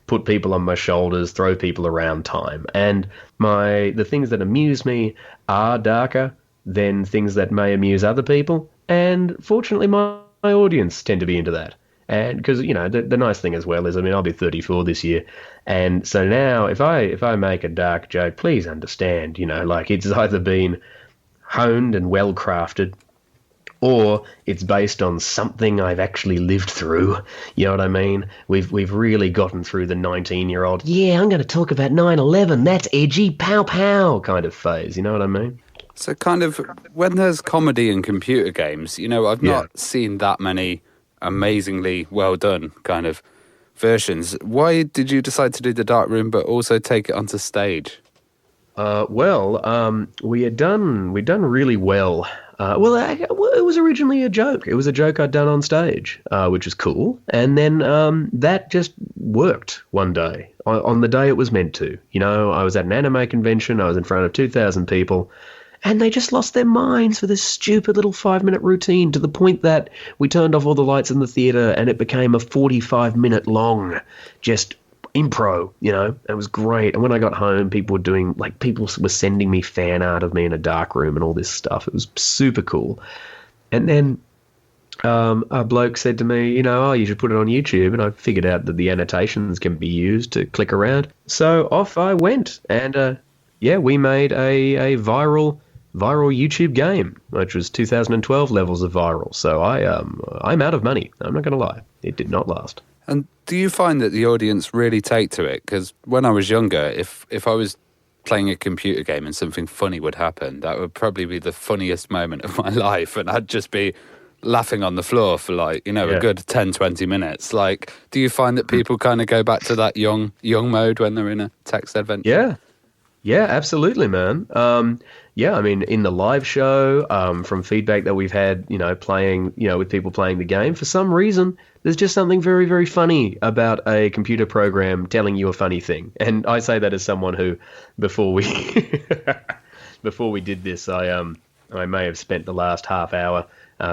put people on my shoulders, throw people around time. And the things that amuse me are darker than things that may amuse other people, and fortunately my audience tend to be into that. And because, the nice thing as well is, I'll be 34 this year. And so now if I make a dark joke, please understand, it's either been honed and well crafted, or it's based on something I've actually lived through. You know what I mean? We've really gotten through the 19-year-old, I'm going to talk about 9/11, that's edgy, pow pow kind of phase. You know what I mean? So kind of when there's comedy in computer games, I've not seen that many amazingly well done kind of versions. Why did you decide to do the dark room but also take it onto stage? We'd done really well. It was originally a joke. It was a joke I'd done on stage, which was cool. And then that just worked one day, on the day it was meant to. I was at an anime convention. I was in front of 2,000 people. And they just lost their minds for this stupid little 5-minute routine, to the point that we turned off all the lights in the theatre and it became a 45-minute long just impro, It was great. And when I got home, people were sending me fan art of me in a dark room and all this stuff. It was super cool. And then a bloke said to me, you should put it on YouTube. And I figured out that the annotations can be used to click around. So off I went. And we made a viral YouTube game, which was 2012 levels of viral. So I'm out of money. I'm not going to lie. It did not last. And do you find that the audience really take to it? Because when I was younger, if I was playing a computer game and something funny would happen, that would probably be the funniest moment of my life. And I'd just be laughing on the floor for like, a good 10, 20 minutes. Like, do you find that people kind of go back to that young mode when they're in a text adventure? Yeah, absolutely, man. I mean, in the live show, from feedback that we've had, playing, with people playing the game, for some reason, there's just something very, very funny about a computer program telling you a funny thing. And I say that as someone who, before we did this, I may have spent the last half hour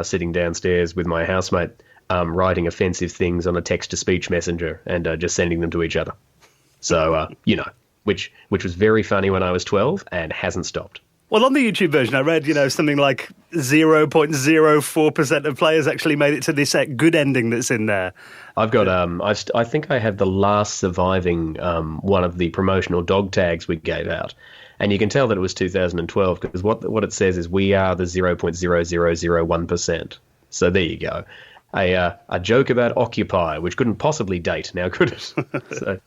sitting downstairs with my housemate, writing offensive things on a text-to-speech messenger and just sending them to each other. So, which was very funny when I was 12 and hasn't stopped. Well, on the YouTube version, I read, something like 0.04% of players actually made it to this good ending that's in there. I've got, I think I have the last surviving one of the promotional dog tags we gave out. And you can tell that it was 2012 because what it says is we are the 0.0001%. So there you go. A joke about Occupy, which couldn't possibly date now, could it? So.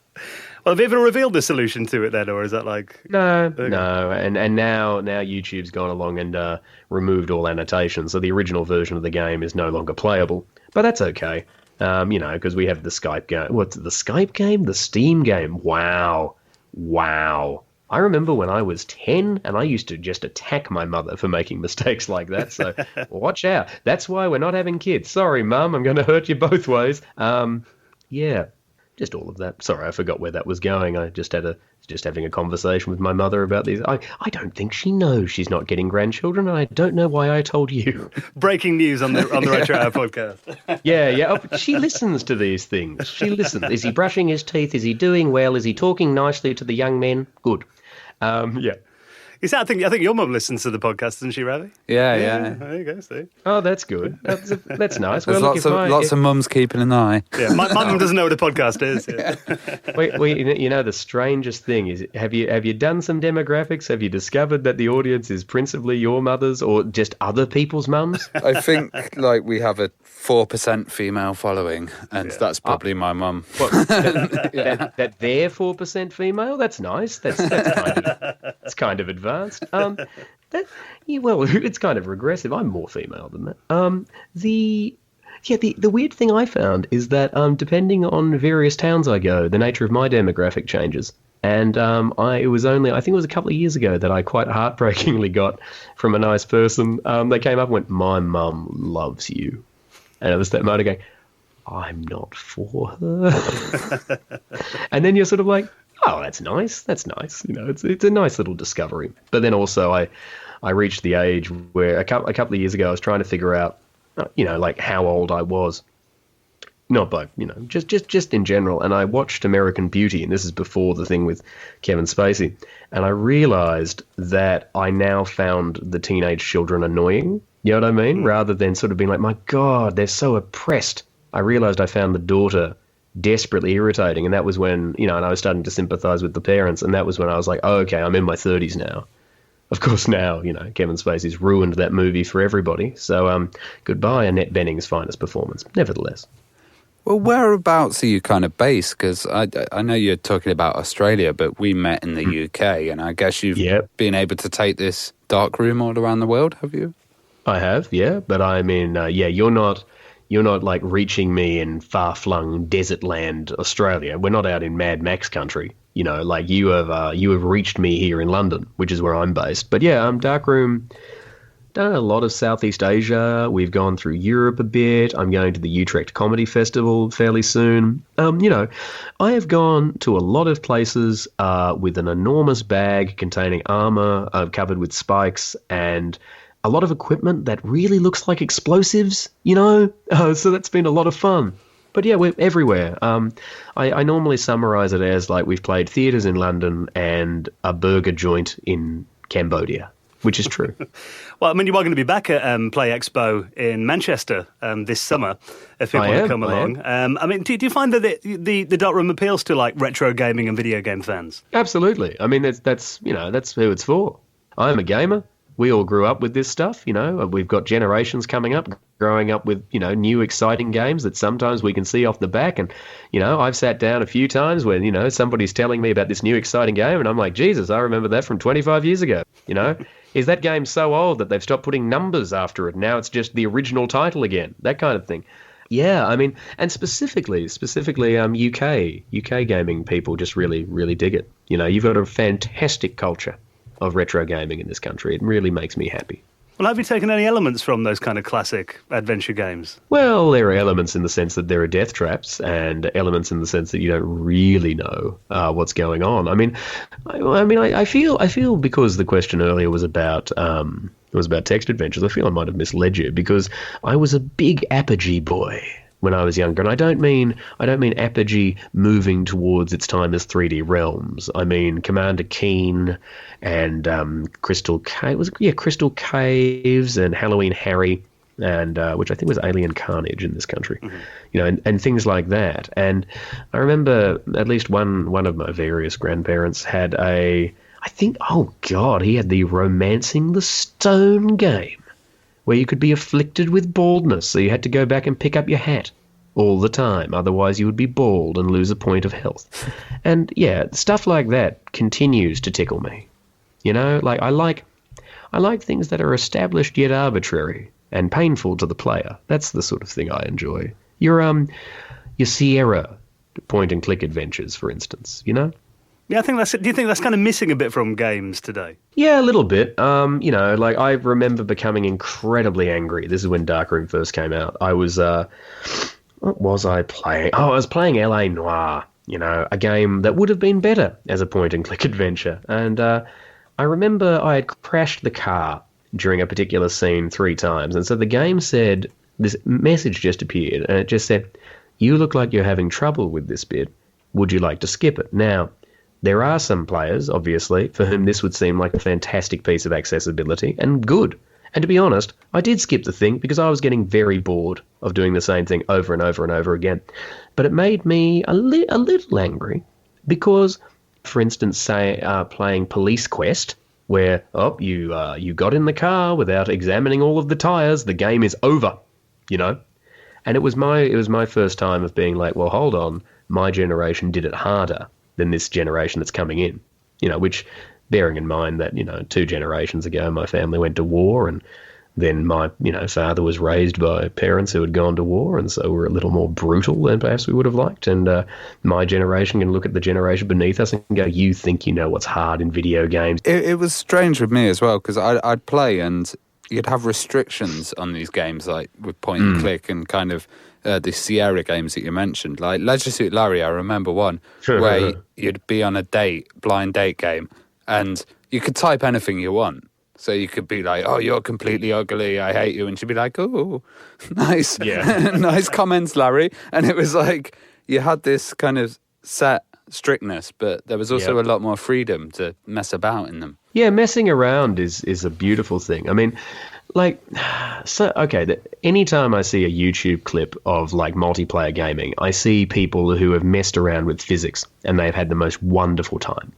Well, have you ever revealed the solution to it then, or is that like... No. And now YouTube's gone along and removed all annotations, so the original version of the game is no longer playable. But that's okay, because we have the Skype game. What's the Skype game? The Steam game. Wow. I remember when I was 10 and I used to just attack my mother for making mistakes like that, so watch out. That's why we're not having kids. Sorry, Mum, I'm going to hurt you both ways. Yeah. Just all of that. Sorry, I forgot where that was going. I just having a conversation with my mother about these. I don't think she knows she's not getting grandchildren, and I don't know why I told you. Breaking news on the Retro Hour podcast. Yeah. Oh, she listens to these things. She listens. Is he brushing his teeth? Is he doing well? Is he talking nicely to the young men? Good. Yeah. You see, I think your mum listens to the podcast, doesn't she, Ravi? Yeah. There you go, see. Oh, that's good. That's nice. There's lots of mums keeping an eye. Yeah, my mum doesn't know what a podcast is. Yeah. The strangest thing is, have you done some demographics? Have you discovered that the audience is principally your mothers or just other people's mums? I think we have a 4% female following, and that's probably my mum. That they're 4% female? That's nice. That's kind of advanced. It's kind of regressive. I'm more female than that. The weird thing I found is that depending on various towns I go, the nature of my demographic changes. And it was I think it was a couple of years ago that I quite heartbreakingly got from a nice person. They came up and went, "My mum loves you," and it was that moment going, "I'm not for her," and then you're sort of like, "Oh, that's nice. That's nice." It's a nice little discovery. But then also I reached the age where a couple of years ago I was trying to figure out, how old I was. Not by, just in general. And I watched American Beauty, and this is before the thing with Kevin Spacey. And I realized that I now found the teenage children annoying. You know what I mean? Rather than sort of being like, my God, they're so oppressed. I realized I found the daughter desperately irritating, and that was when and I was starting to sympathize with the parents, and that was when I was like, oh, okay, I'm in my 30s now. Of course now Kevin Spacey's ruined that movie for everybody, so goodbye Annette Bening's finest performance nevertheless. Well, whereabouts are you kind of based? Because I know you're talking about Australia, but we met in the UK, and I guess you've been able to take this dark room all around the world, have you? I have, yeah, but I mean, you're not like reaching me in far-flung desert land Australia. We're not out in Mad Max country. You have reached me here in London, which is where I'm based. But yeah, Darkroom, done a lot of Southeast Asia. We've gone through Europe a bit. I'm going to the Utrecht Comedy Festival fairly soon. I have gone to a lot of places with an enormous bag containing armor covered with spikes and a lot of equipment that really looks like explosives, so that's been a lot of fun. But yeah, we're everywhere. I normally summarize it as like we've played theatres in London and a burger joint in Cambodia, which is true. Well, I mean, you are going to be back at Play Expo in Manchester this summer, if people want to come along. I mean, do you find that the dark room appeals to like retro gaming and video game fans? Absolutely. I mean, that's who it's for. I'm a gamer. We all grew up with this stuff, We've got generations coming up, growing up with, new exciting games that sometimes we can see off the back. And, I've sat down a few times when, somebody's telling me about this new exciting game and I'm like, Jesus, I remember that from 25 years ago, Is that game so old that they've stopped putting numbers after it? Now it's just the original title again, that kind of thing. Yeah, I mean, and specifically, UK gaming people just really, really dig it. You've got a fantastic culture of retro gaming in this country. It really makes me happy. Well, have you taken any elements from those kind of classic adventure games? Well, there are elements in the sense that there are death traps and elements in the sense that you don't really know what's going on. I feel because the question earlier was about text adventures, I feel I might have misled you because I was a big Apogee boy when I was younger, and I don't mean Apogee moving towards its time as 3D Realms. I mean Commander Keen and Crystal Caves and Halloween Harry, and which I think was Alien Carnage in this country, and things like that. And I remember at least one of my various grandparents had he had the Romancing the Stone game, where you could be afflicted with baldness, so you had to go back and pick up your hat all the time, otherwise you would be bald and lose a point of health. And yeah, stuff like that continues to tickle me. I like things that are established yet arbitrary and painful to the player. That's the sort of thing I enjoy. Your Sierra point and click adventures, for instance, Yeah, do you think that's kind of missing a bit from games today? Yeah, a little bit. I remember becoming incredibly angry. This is when Darkroom first came out. I was, what was I playing? Oh, I was playing L.A. Noire, a game that would have been better as a point-and-click adventure. And I remember I had crashed the car during a particular scene 3 times. And so the game said, this message just appeared, and it just said, "You look like you're having trouble with this bit. Would you like to skip it?" Now, there are some players, obviously, for whom this would seem like a fantastic piece of accessibility, and good. And to be honest, I did skip the thing because I was getting very bored of doing the same thing over and over and over again. But it made me a little angry because, for instance, say playing Police Quest, where you got in the car without examining all of the tires, the game is over, And it was my first time of being like, well, hold on, my generation did it harder than this generation that's coming in, which, bearing in mind that, 2 generations ago my family went to war, and then my, father was raised by parents who had gone to war, and so we're a little more brutal than perhaps we would have liked. And my generation can look at the generation beneath us and go, you think you know what's hard in video games. It was strange with me as well, because I'd play and you'd have restrictions on these games, like with point and click and kind of the Sierra games that you mentioned. Like Leisure Suit Larry, I remember one where you'd be on a blind date game, and you could type anything you want. So you could be like, "Oh, you're completely ugly, I hate you," and she'd be like, "Oh, nice, nice comments, Larry." And it was like you had this kind of set strictness, but there was also a lot more freedom to mess about in them. Yeah, messing around is a beautiful thing. I mean, anytime I see a YouTube clip of multiplayer gaming, I see people who have messed around with physics and they've had the most wonderful time.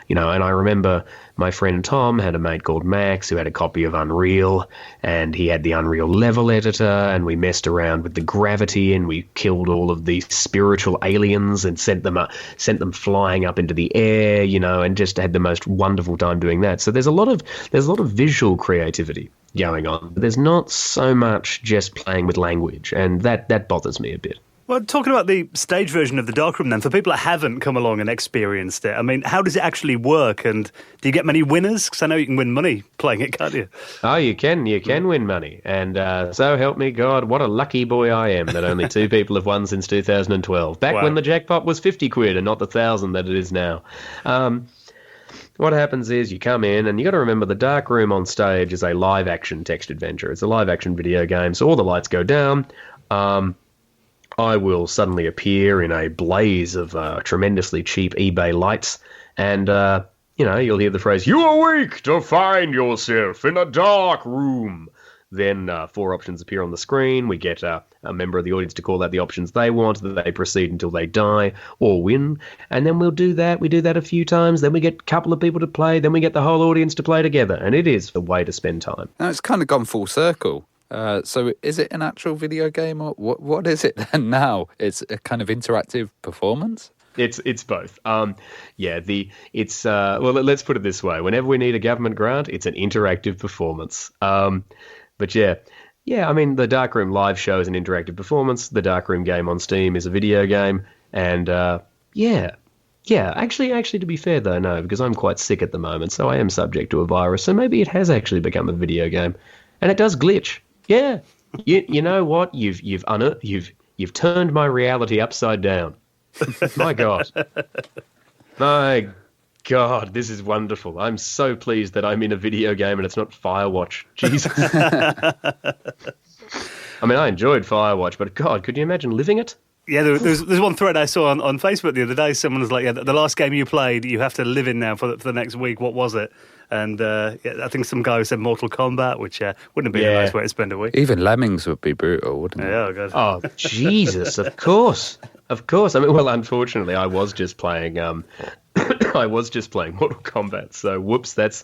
And I remember my friend Tom had a mate called Max who had a copy of Unreal, and he had the Unreal level editor, and we messed around with the gravity, and we killed all of these spiritual aliens and sent them flying up into the air, and just had the most wonderful time doing that. So there's a lot of visual creativity going on. There's not so much just playing with language, and that bothers me a bit. Well, talking about the stage version of the Darkroom then, for people that haven't come along and experienced it, I mean, how does it actually work, and do you get many winners? Because I know you can win money playing it, can't you? Oh, you can win money, and so help me God, what a lucky boy I am that only 2 people have won since 2012, back when the jackpot was 50 quid and not the 1,000 that it is now. What happens is you come in, and you got to remember the Darkroom on stage is a live-action text adventure. It's a live-action video game, so all the lights go down. I will suddenly appear in a blaze of tremendously cheap eBay lights, and, you'll hear the phrase, "You awake to find yourself in a dark room." Then 4 options appear on the screen. We get a a member of the audience to call out the options they want, that they proceed until they die or win. And then we'll do that. We do that a few times. Then we get a couple of people to play. Then we get the whole audience to play together. And it is a way to spend time. Now, it's kind of gone full circle. So is it an actual video game, or what is it then now? It's a kind of interactive performance? It's both. Well, let's put it this way. Whenever we need a government grant, it's an interactive performance. But yeah, I mean, the Darkroom live show is an interactive performance. The Darkroom game on Steam is a video game. And actually, to be fair though, no, because I'm quite sick at the moment, so I am subject to a virus. So maybe it has actually become a video game, and it does glitch. Yeah, you know what? You've turned my reality upside down. My God. My God, this is wonderful. I'm so pleased that I'm in a video game and it's not Firewatch. Jesus. I mean, I enjoyed Firewatch, but God, could you imagine living it? Yeah, there's one thread I saw on Facebook the other day. Someone was like, yeah, the last game you played, you have to live in now for the next week. What was it? And I think some guy said Mortal Kombat, which wouldn't be a nice way to spend a week. Even Lemmings would be brutal, wouldn't it? Yeah, God. Oh, Jesus, of course. Of course. I mean, well, unfortunately, I was just playing Mortal Kombat. So, whoops, that's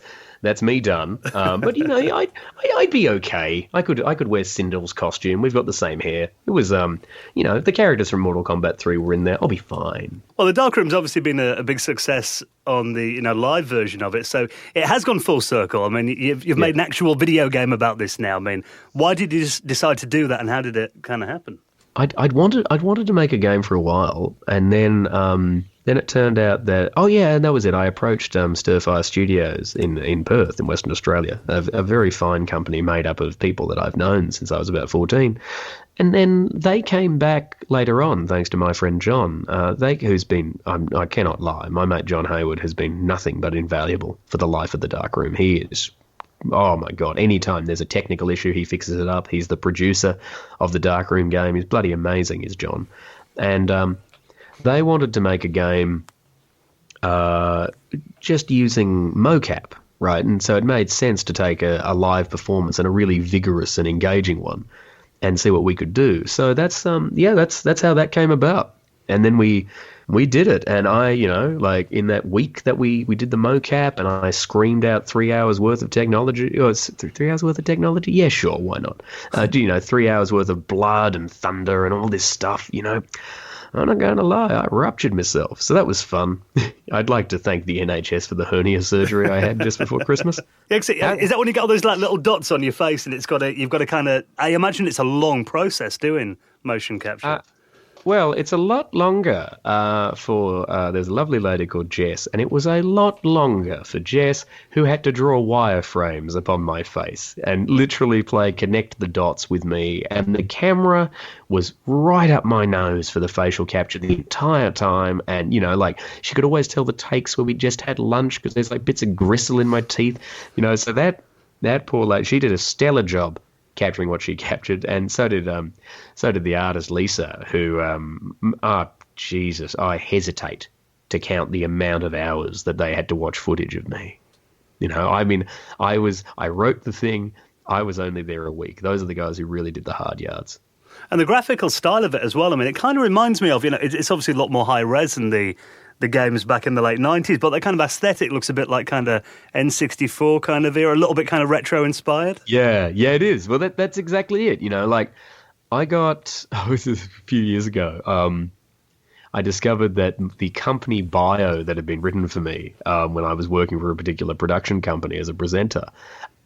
me done. But you know, I'd be okay. I could wear Sindel's costume. We've got the same hair. It was the characters from Mortal Kombat 3 were in there. I'll be fine. Well, the Darkroom's obviously been a big success on the live version of it, so it has gone full circle. I mean, you've made an actual video game about this now. I mean, why did you decide to do that, and how did it kind of happen? I'd wanted to make a game for a while, and then it turned out that and that was it. I approached Stirfire Studios in Perth, in Western Australia, a very fine company made up of people that I've known since I was about 14. And then they came back later on, thanks to my friend John, who's been, I cannot lie, my mate John Hayward has been nothing but invaluable for the life of the Darkroom. He is, oh my God, anytime there's a technical issue, he fixes it up. He's the producer of the Darkroom game. He's bloody amazing, is John. And they wanted to make a game just using mocap, right? And so it made sense to take a live performance, and a really vigorous and engaging one, and see what we could do. So that's how that came about. And then we did it, and I, like in that week that we did the mocap, and I screamed out 3 hours worth of technology. Oh, it's 3 hours worth of technology? Yeah, sure, why not? 3 hours worth of blood and thunder and all this stuff, I'm not going to lie, I ruptured myself. So that was fun. I'd like to thank the NHS for the hernia surgery I had just before Christmas. Is that when you get all those like little dots on your face, and you've got to kind of, I imagine it's a long process doing motion capture. Well, it's a lot longer there's a lovely lady called Jess, and it was a lot longer for Jess, who had to draw wireframes upon my face and literally connect the dots with me. And the camera was right up my nose for the facial capture the entire time. And, she could always tell the takes where we just had lunch because there's bits of gristle in my teeth, so that poor lady, she did a stellar job capturing what she captured, and so did the artist Lisa, who I hesitate to count the amount of hours that they had to watch footage of me. I wrote the thing, I was only there a week. Those are the guys who really did the hard yards. And the graphical style of it as well, I mean, it kind of reminds me of, it's obviously a lot more high res than the games back in the late 90s, but that kind of aesthetic looks a bit like kind of N64 kind of era, a little bit kind of retro inspired. Yeah, it is. Well, that's exactly it. I got, this is a few years ago, I discovered that the company bio that had been written for me when I was working for a particular production company as a presenter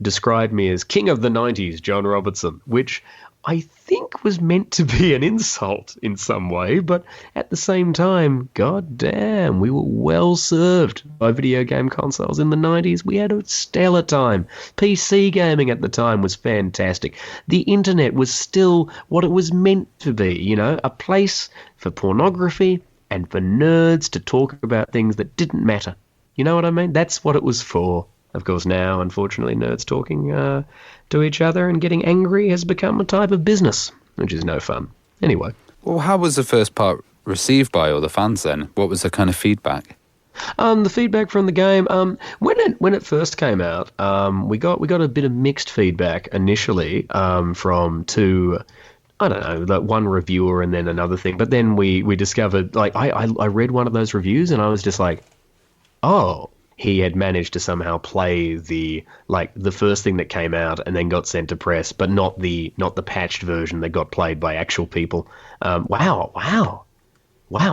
described me as King of the 90s, John Robertson, which I think was meant to be an insult in some way, but at the same time, god damn, we were well served by video game consoles in the 90s. We had a stellar time. PC gaming at the time was fantastic. The internet was still what it was meant to be, a place for pornography and for nerds to talk about things that didn't matter. You know what I mean? That's what it was for. Of course, now, unfortunately, nerds talking to each other and getting angry has become a type of business, which is no fun. Anyway. Well, how was the first part received by all the fans then? What was the kind of feedback? The feedback from the game, when it first came out, we got a bit of mixed feedback initially from two I don't know, like one reviewer and then another thing. But then we discovered, like, I read one of those reviews and I was just like, oh, he had managed to somehow play the first thing that came out and then got sent to press, but not the patched version that got played by actual people. Wow,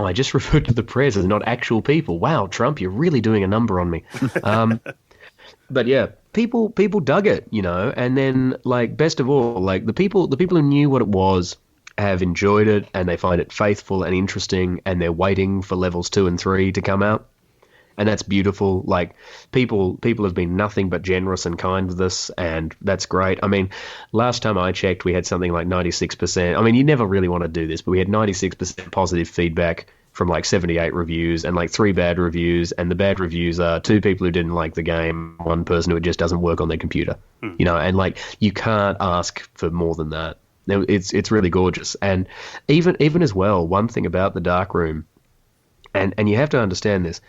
I just referred to the press as not actual people. Wow, Trump, you're really doing a number on me. But yeah, people dug it, and then, like, best of all, like, the people who knew what it was have enjoyed it, and they find it faithful and interesting, and they're waiting for levels 2 and 3 to come out. And that's beautiful. Like, people have been nothing but generous and kind with us, and that's great. I mean, last time I checked, we had something like 96%. I mean, you never really want to do this, but we had 96% positive feedback from like 78 reviews and like 3 bad reviews. And the bad reviews are 2 people who didn't like the game, 1 person who it just doesn't work on their computer. And like, you can't ask for more than that. It's really gorgeous. And even as well, one thing about the Dark Room, and you have to understand this,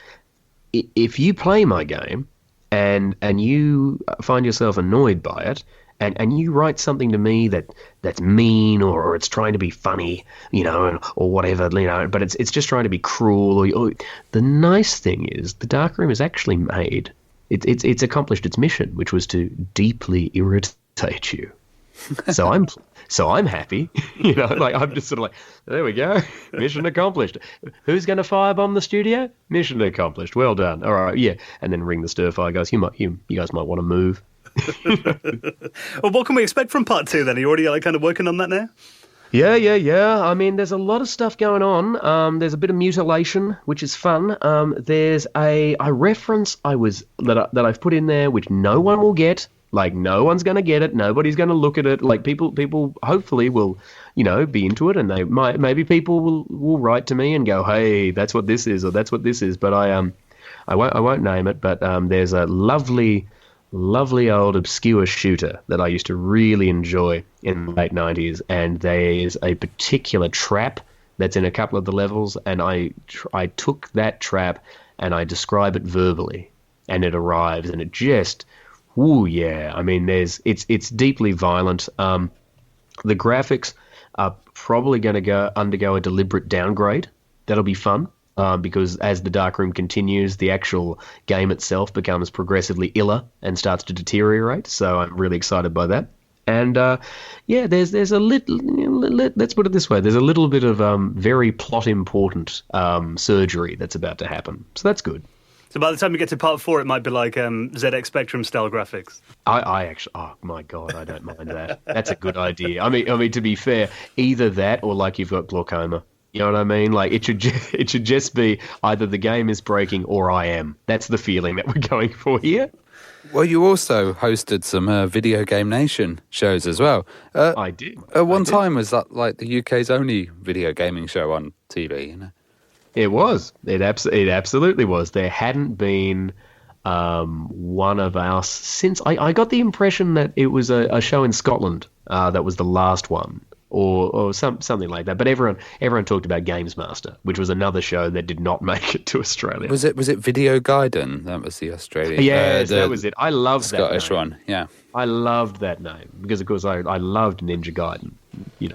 if you play my game and you find yourself annoyed by it, and you write something to me that's mean or it's trying to be funny, or whatever, but it's just trying to be cruel, or the nice thing is the Dark Room has actually made it's accomplished its mission, which was to deeply irritate you. So I'm happy, like, I'm just sort of like, there we go, mission accomplished. Who's going to firebomb the studio? Mission accomplished. Well done. All right, yeah, and then ring the stir fire guys. You guys might want to move. Well, what can we expect from part 2 then? Are you already kind of working on that now? Yeah. I mean, there's a lot of stuff going on. There's a bit of mutilation, which is fun. There's a reference that I've put in there, which no one will get. Like, no one's going to get it. Nobody's going to look at it. Like, people hopefully will, be into it, and maybe people will write to me and go, hey, that's what this is, or that's what this is. But I won't name it. But there's a lovely old obscure shooter that I used to really enjoy in the late 90s, and there's a particular trap that's in a couple of the levels, and I took that trap and I describe it verbally, and it arrives, and it just... Ooh, yeah. I mean, it's deeply violent. The graphics are probably going to undergo a deliberate downgrade. That'll be fun, because as the Darkroom continues, the actual game itself becomes progressively iller and starts to deteriorate. So I'm really excited by that. And there's a little. Let's put it this way: there's a little bit of very plot important surgery that's about to happen. So that's good. So by the time you get to part 4, it might be like ZX Spectrum style graphics. I actually, oh my God, I don't mind that. That's a good idea. I mean, to be fair, either that or like you've got glaucoma. You know what I mean? Like, it should just be either the game is breaking or I am. That's the feeling that we're going for here. Well, you also hosted some Video Game Nation shows as well. I did. At one time, was that like the UK's only video gaming show on TV? It was. It absolutely was. There hadn't been one of us since... I got the impression that it was a show in Scotland that was the last one, or something like that. But everyone talked about Games Master, which was another show that did not make it to Australia. Was it Video Gaiden? That was the Australian... Yes, that was it. I loved that Scottish one, yeah. I loved that name because, of course, I loved Ninja Gaiden,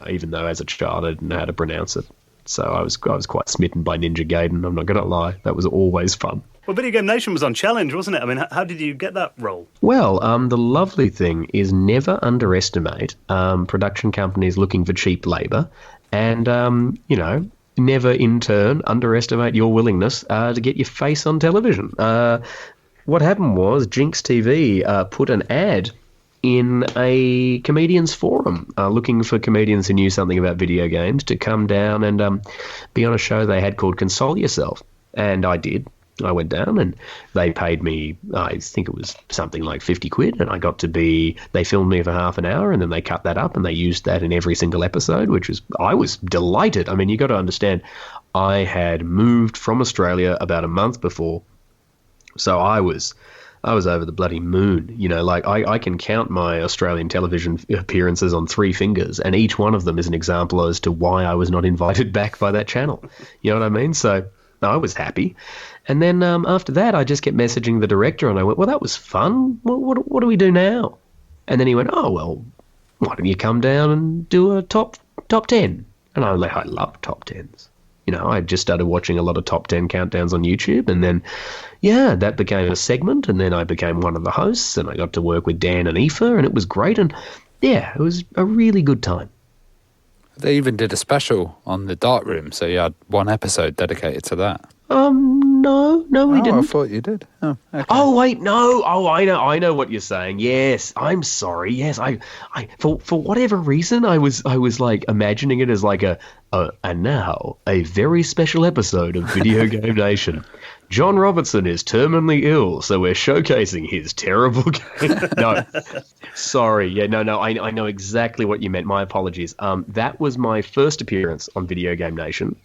even though as a child I didn't know how to pronounce it. So I was quite smitten by Ninja Gaiden, I'm not going to lie. That was always fun. Well, Video Game Nation was on Challenge, wasn't it? I mean, how did you get that role? Well, the lovely thing is never underestimate production companies looking for cheap labour, and, never in turn underestimate your willingness to get your face on television. What happened was Jinx TV put an ad in a comedians forum looking for comedians who knew something about video games to come down and be on a show they had called Console Yourself. And I did. I went down and they paid me, I think it was something like 50 quid, and I got to they filmed me for half an hour and then they cut that up and they used that in every single episode, I was delighted. I mean, you got to understand, I had moved from Australia about a month before, so I was over the bloody moon. Like, I can count my Australian television appearances on 3 fingers, and each one of them is an example as to why I was not invited back by that channel. You know what I mean? So I was happy. And then after that, I just kept messaging the director, and I went, well, that was fun. What do we do now? And then he went, oh, well, why don't you come down and do a top top 10. And I love top 10s. You know, I just started watching a lot of top 10 countdowns on YouTube, and then, yeah, that became a segment, and then I became one of the hosts, and I got to work with Dan and Aoife, and it was great, and yeah, it was a really good time. They even did a special on the dark room, so you had one episode dedicated to that. No, we didn't. I thought you did. Oh, okay. Oh wait, no. Oh, I know what you're saying. Yes, I'm sorry. Yes, I for whatever reason, I was like imagining it as like and now a very special episode of Video Game Nation. John Robertson is terminally ill, so we're showcasing his terrible game. No, sorry. Yeah, no. I know exactly what you meant. My apologies. That was my first appearance on Video Game Nation.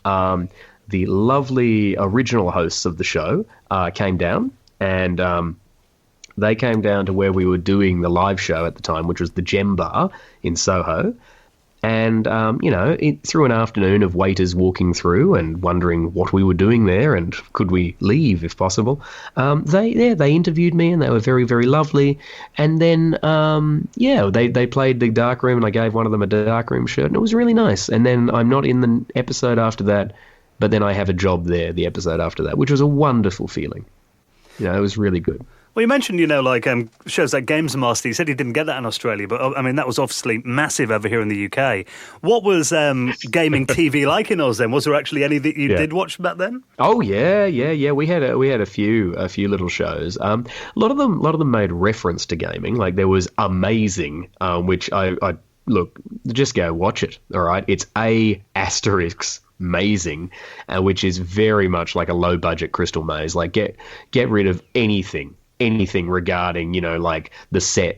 The lovely original hosts of the show came down, and they came down to where we were doing the live show at the time, which was the Gem Bar in Soho. And, through an afternoon of waiters walking through and wondering what we were doing there and could we leave if possible, they interviewed me, and they were very, very lovely. And then, they played the dark room, and I gave one of them a dark room shirt, and it was really nice. And then I'm not in the episode after that, but then I have a job there the episode after that, which was a wonderful feeling. You know, it was really good. Well, you mentioned, shows like Games Master. You said he didn't get that in Australia, but, I mean, that was obviously massive over here in the UK. What was gaming TV like in Oz then? Was there actually any that you did watch back then? Oh, yeah. We had a few little shows. A lot of them made reference to gaming. Like, there was Amazing, which I look, just go watch it, all right? It's Amazing, which is very much like a low-budget Crystal Maze. Like, get rid of anything regarding, like the set,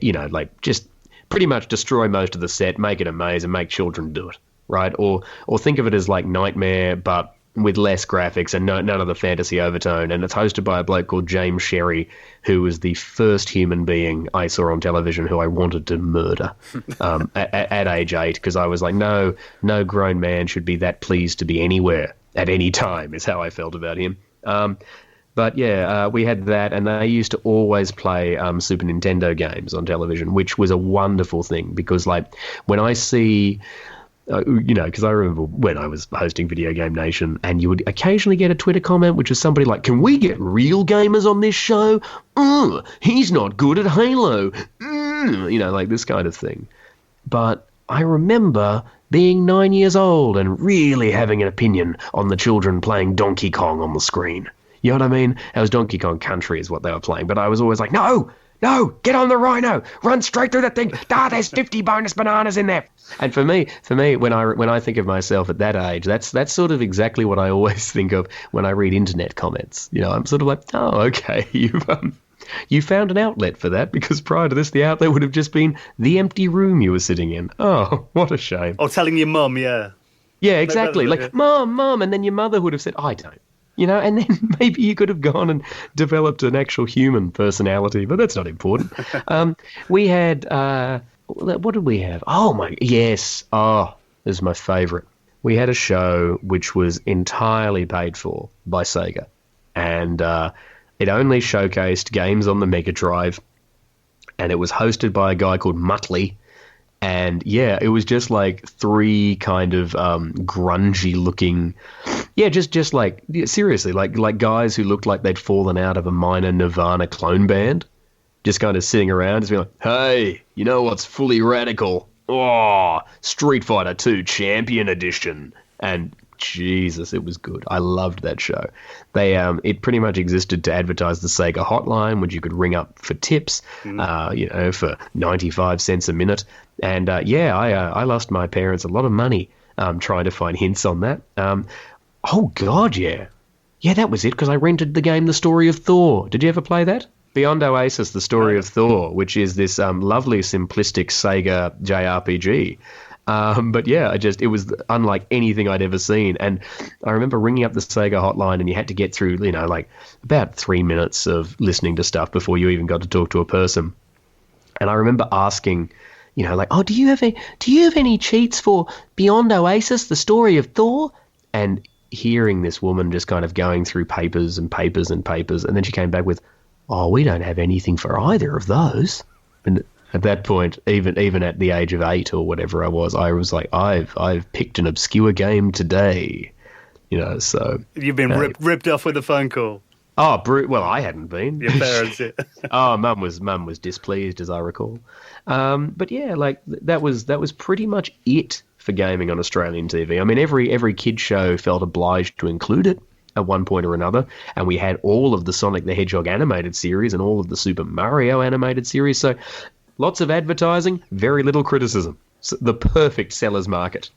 just pretty much destroy most of the set, make it a maze, and make children do it, right? Or think of it as like Nightmare, but with less graphics and none of the fantasy overtone. And it's hosted by a bloke called James Sherry, who was the first human being I saw on television who I wanted to murder at age 8, because I was like, no grown man should be that pleased to be anywhere at any time, is how I felt about him. But yeah, we had that, and they used to always play Super Nintendo games on television, which was a wonderful thing, because like when I see... because I remember when I was hosting Video Game Nation, and you would occasionally get a Twitter comment, which is somebody like, "Can we get real gamers on this show? He's not good at Halo." Like this kind of thing. But I remember being 9 years old and really having an opinion on the children playing Donkey Kong on the screen. You know what I mean? It was Donkey Kong Country is what they were playing, but I was always like, no, get on the Rhino, run straight through that thing. There's 50 bonus bananas in there. And for me, when I think of myself at that age, that's sort of exactly what I always think of when I read internet comments. I'm sort of like, oh, okay, you found an outlet for that, because prior to this, the outlet would have just been the empty room you were sitting in. Oh, what a shame. Or telling your mum, yeah. Yeah, exactly. Like, Mum, and then your mother would have said, I don't. And then maybe you could have gone and developed an actual human personality, but that's not important. We had, what did we have? Yes. Oh, this is my favorite. We had a show which was entirely paid for by Sega, and it only showcased games on the Mega Drive, and it was hosted by a guy called Muttley. And yeah, it was just like three kind of grungy looking, just like, seriously, like guys who looked like they'd fallen out of a minor Nirvana clone band, just kind of sitting around, just being like, hey, you know what's fully radical? Oh, Street Fighter 2 Champion Edition. And Jesus, it was good. I loved that show. It pretty much existed to advertise the Sega hotline, which you could ring up for tips, for 95 cents a minute. And I lost my parents a lot of money trying to find hints on that. Oh God, yeah, that was it, because I rented the game The Story of Thor. Did you ever play that? Beyond Oasis, The Story of Thor, which is this lovely simplistic Sega JRPG. But yeah, it was unlike anything I'd ever seen. And I remember ringing up the Sega hotline, and you had to get through, like about 3 minutes of listening to stuff before you even got to talk to a person. And I remember asking, oh, do you have any cheats for Beyond Oasis, The Story of Thor? And hearing this woman just kind of going through papers and papers and papers, and then she came back with, oh, we don't have anything for either of those. And At that point, even at the age of 8 or whatever I was like, I've picked an obscure game today, So you've been ripped off with a phone call. Oh, well, I hadn't been. Your parents. Yeah. Oh, mum was displeased, as I recall. But yeah, like that was pretty much it for gaming on Australian TV. I mean, every kid show felt obliged to include it at one point or another, and we had all of the Sonic the Hedgehog animated series and all of the Super Mario animated series. So lots of advertising, very little criticism. So the perfect seller's market.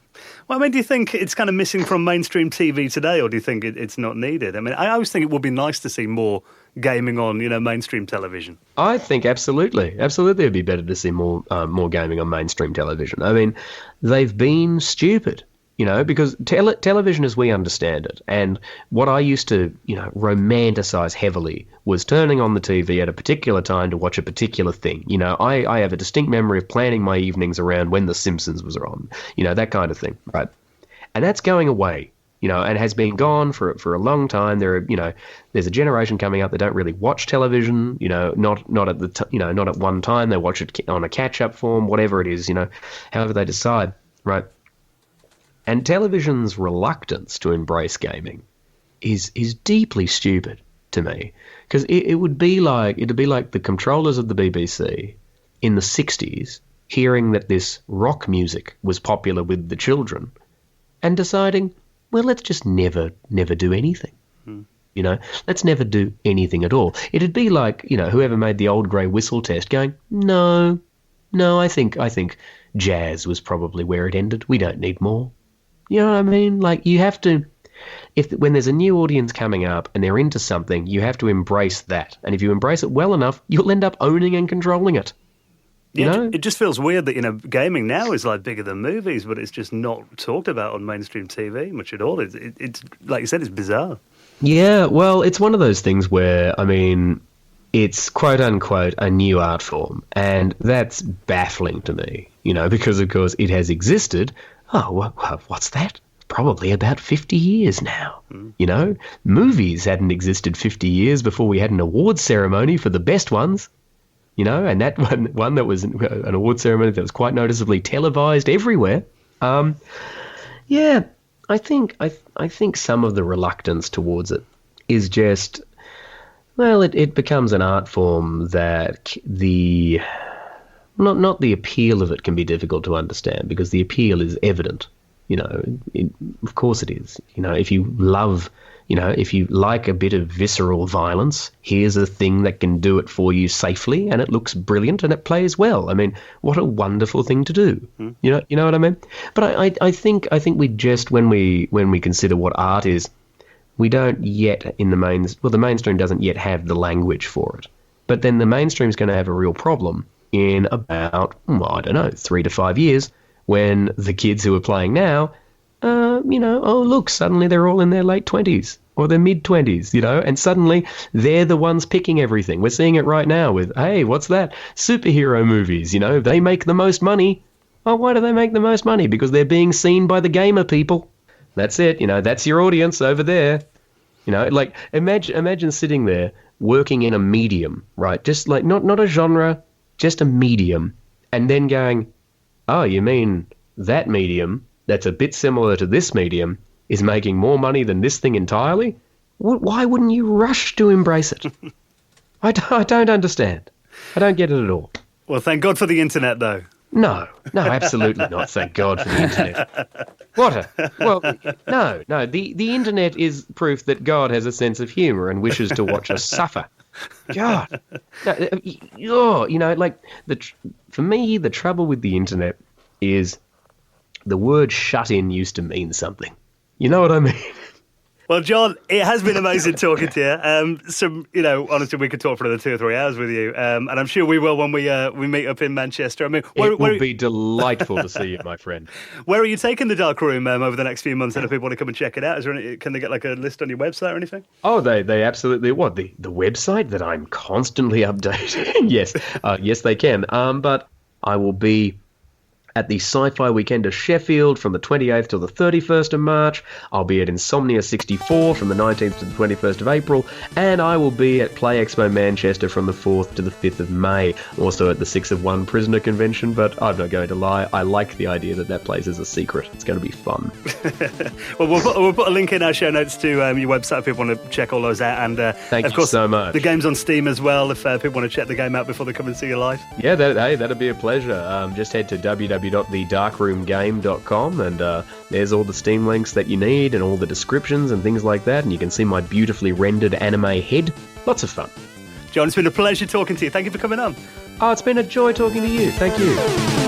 Well, I mean, do you think it's kind of missing from mainstream TV today, or do you think it's not needed? I mean, I always think it would be nice to see more gaming on, mainstream television. I think absolutely it'd be better to see more gaming on mainstream television. I mean, they've been stupid, because television as we understand it, and what I used to, romanticize heavily was turning on the TV at a particular time to watch a particular thing. I have a distinct memory of planning my evenings around when The Simpsons was on, that kind of thing, right? And that's going away, and has been gone for a long time. There's a generation coming up that don't really watch television, not at one time. They watch it on a catch-up form, whatever it is, however they decide, right? And television's reluctance to embrace gaming is deeply stupid to me, because it'd be like the controllers of the BBC in the 60s hearing that this rock music was popular with the children and deciding, well, let's just never do anything. Let's never do anything at all. It'd be like, whoever made the old grey whistle test going, no, I think jazz was probably where it ended. We don't need more. You know what I mean? Like, you have to, when there's a new audience coming up and they're into something, you have to embrace that. And if you embrace it well enough, you'll end up owning and controlling it. It just feels weird that, gaming now is like bigger than movies, but it's just not talked about on mainstream TV much at all. It's like you said, it's bizarre. Yeah, well, it's one of those things where, I mean, it's quote unquote a new art form, and that's baffling to me, because of course it has existed. Oh, what's that? Probably about 50 years now. Movies hadn't existed 50 years before we had an awards ceremony for the best ones. And that one that was an award ceremony that was quite noticeably televised everywhere. Yeah, I think some of the reluctance towards it is just, well, it becomes an art form that not the appeal of it can be difficult to understand, because the appeal is evident. Of course it is. If you love, if you like a bit of visceral violence, here's a thing that can do it for you safely, and it looks brilliant and it plays well. I mean, what a wonderful thing to do. You know what I mean? But I think we just, when we consider what art is, we don't yet the mainstream doesn't yet have the language for it. But then the mainstream's going to have a real problem in about, 3 to 5 years, when the kids who are playing now, oh, look, suddenly they're all in their late 20s or their mid-20s, and suddenly they're the ones picking everything. We're seeing it right now with, hey, what's that? Superhero movies, they make the most money. Oh, why do they make the most money? Because they're being seen by the gamer people. That's it, that's your audience over there. Like, imagine sitting there working in a medium, right? Just like, not a genre, just a medium, and then going, oh, you mean that medium that's a bit similar to this medium is making more money than this thing entirely? Why wouldn't you rush to embrace it? I don't understand. I don't get it at all. Well, thank God for the internet, though. No, absolutely not. Thank God for the internet. No. The internet is proof that God has a sense of humour and wishes to watch us suffer. God, for me, the trouble with the internet is the word "shut in" used to mean something. You know what I mean? Well, John, it has been amazing talking to you. Honestly, we could talk for another 2 or 3 hours with you, and I'm sure we will when we meet up in Manchester. I mean, it will be delightful to see you, my friend. Where are you taking the Dark Room over the next few months? And if people want to come and check it out, can they get like a list on your website or anything? Oh, they absolutely what the website that I'm constantly updating. Yes, yes, they can. But I will be at the Sci-Fi Weekend of Sheffield from the 28th till the 31st of March. I'll be at Insomnia 64 from the 19th to the 21st of April. And I will be at Play Expo Manchester from the 4th to the 5th of May. Also at the 6 of 1 Prisoner Convention, but I'm not going to lie. I like the idea that place is a secret. It's going to be fun. Well, we'll put a link in our show notes to your website if people want to check all those out. And Thank of you course, so much. The game's on Steam as well if people want to check the game out before they come and see you live. Yeah, that'd be a pleasure. Just head to www.thedarkroomgame.com and there's all the Steam links that you need and all the descriptions and things like that, and you can see my beautifully rendered anime head. Lots of fun. John, it's been a pleasure talking to you. Thank you for coming on. Oh, it's been a joy talking to you. Thank you.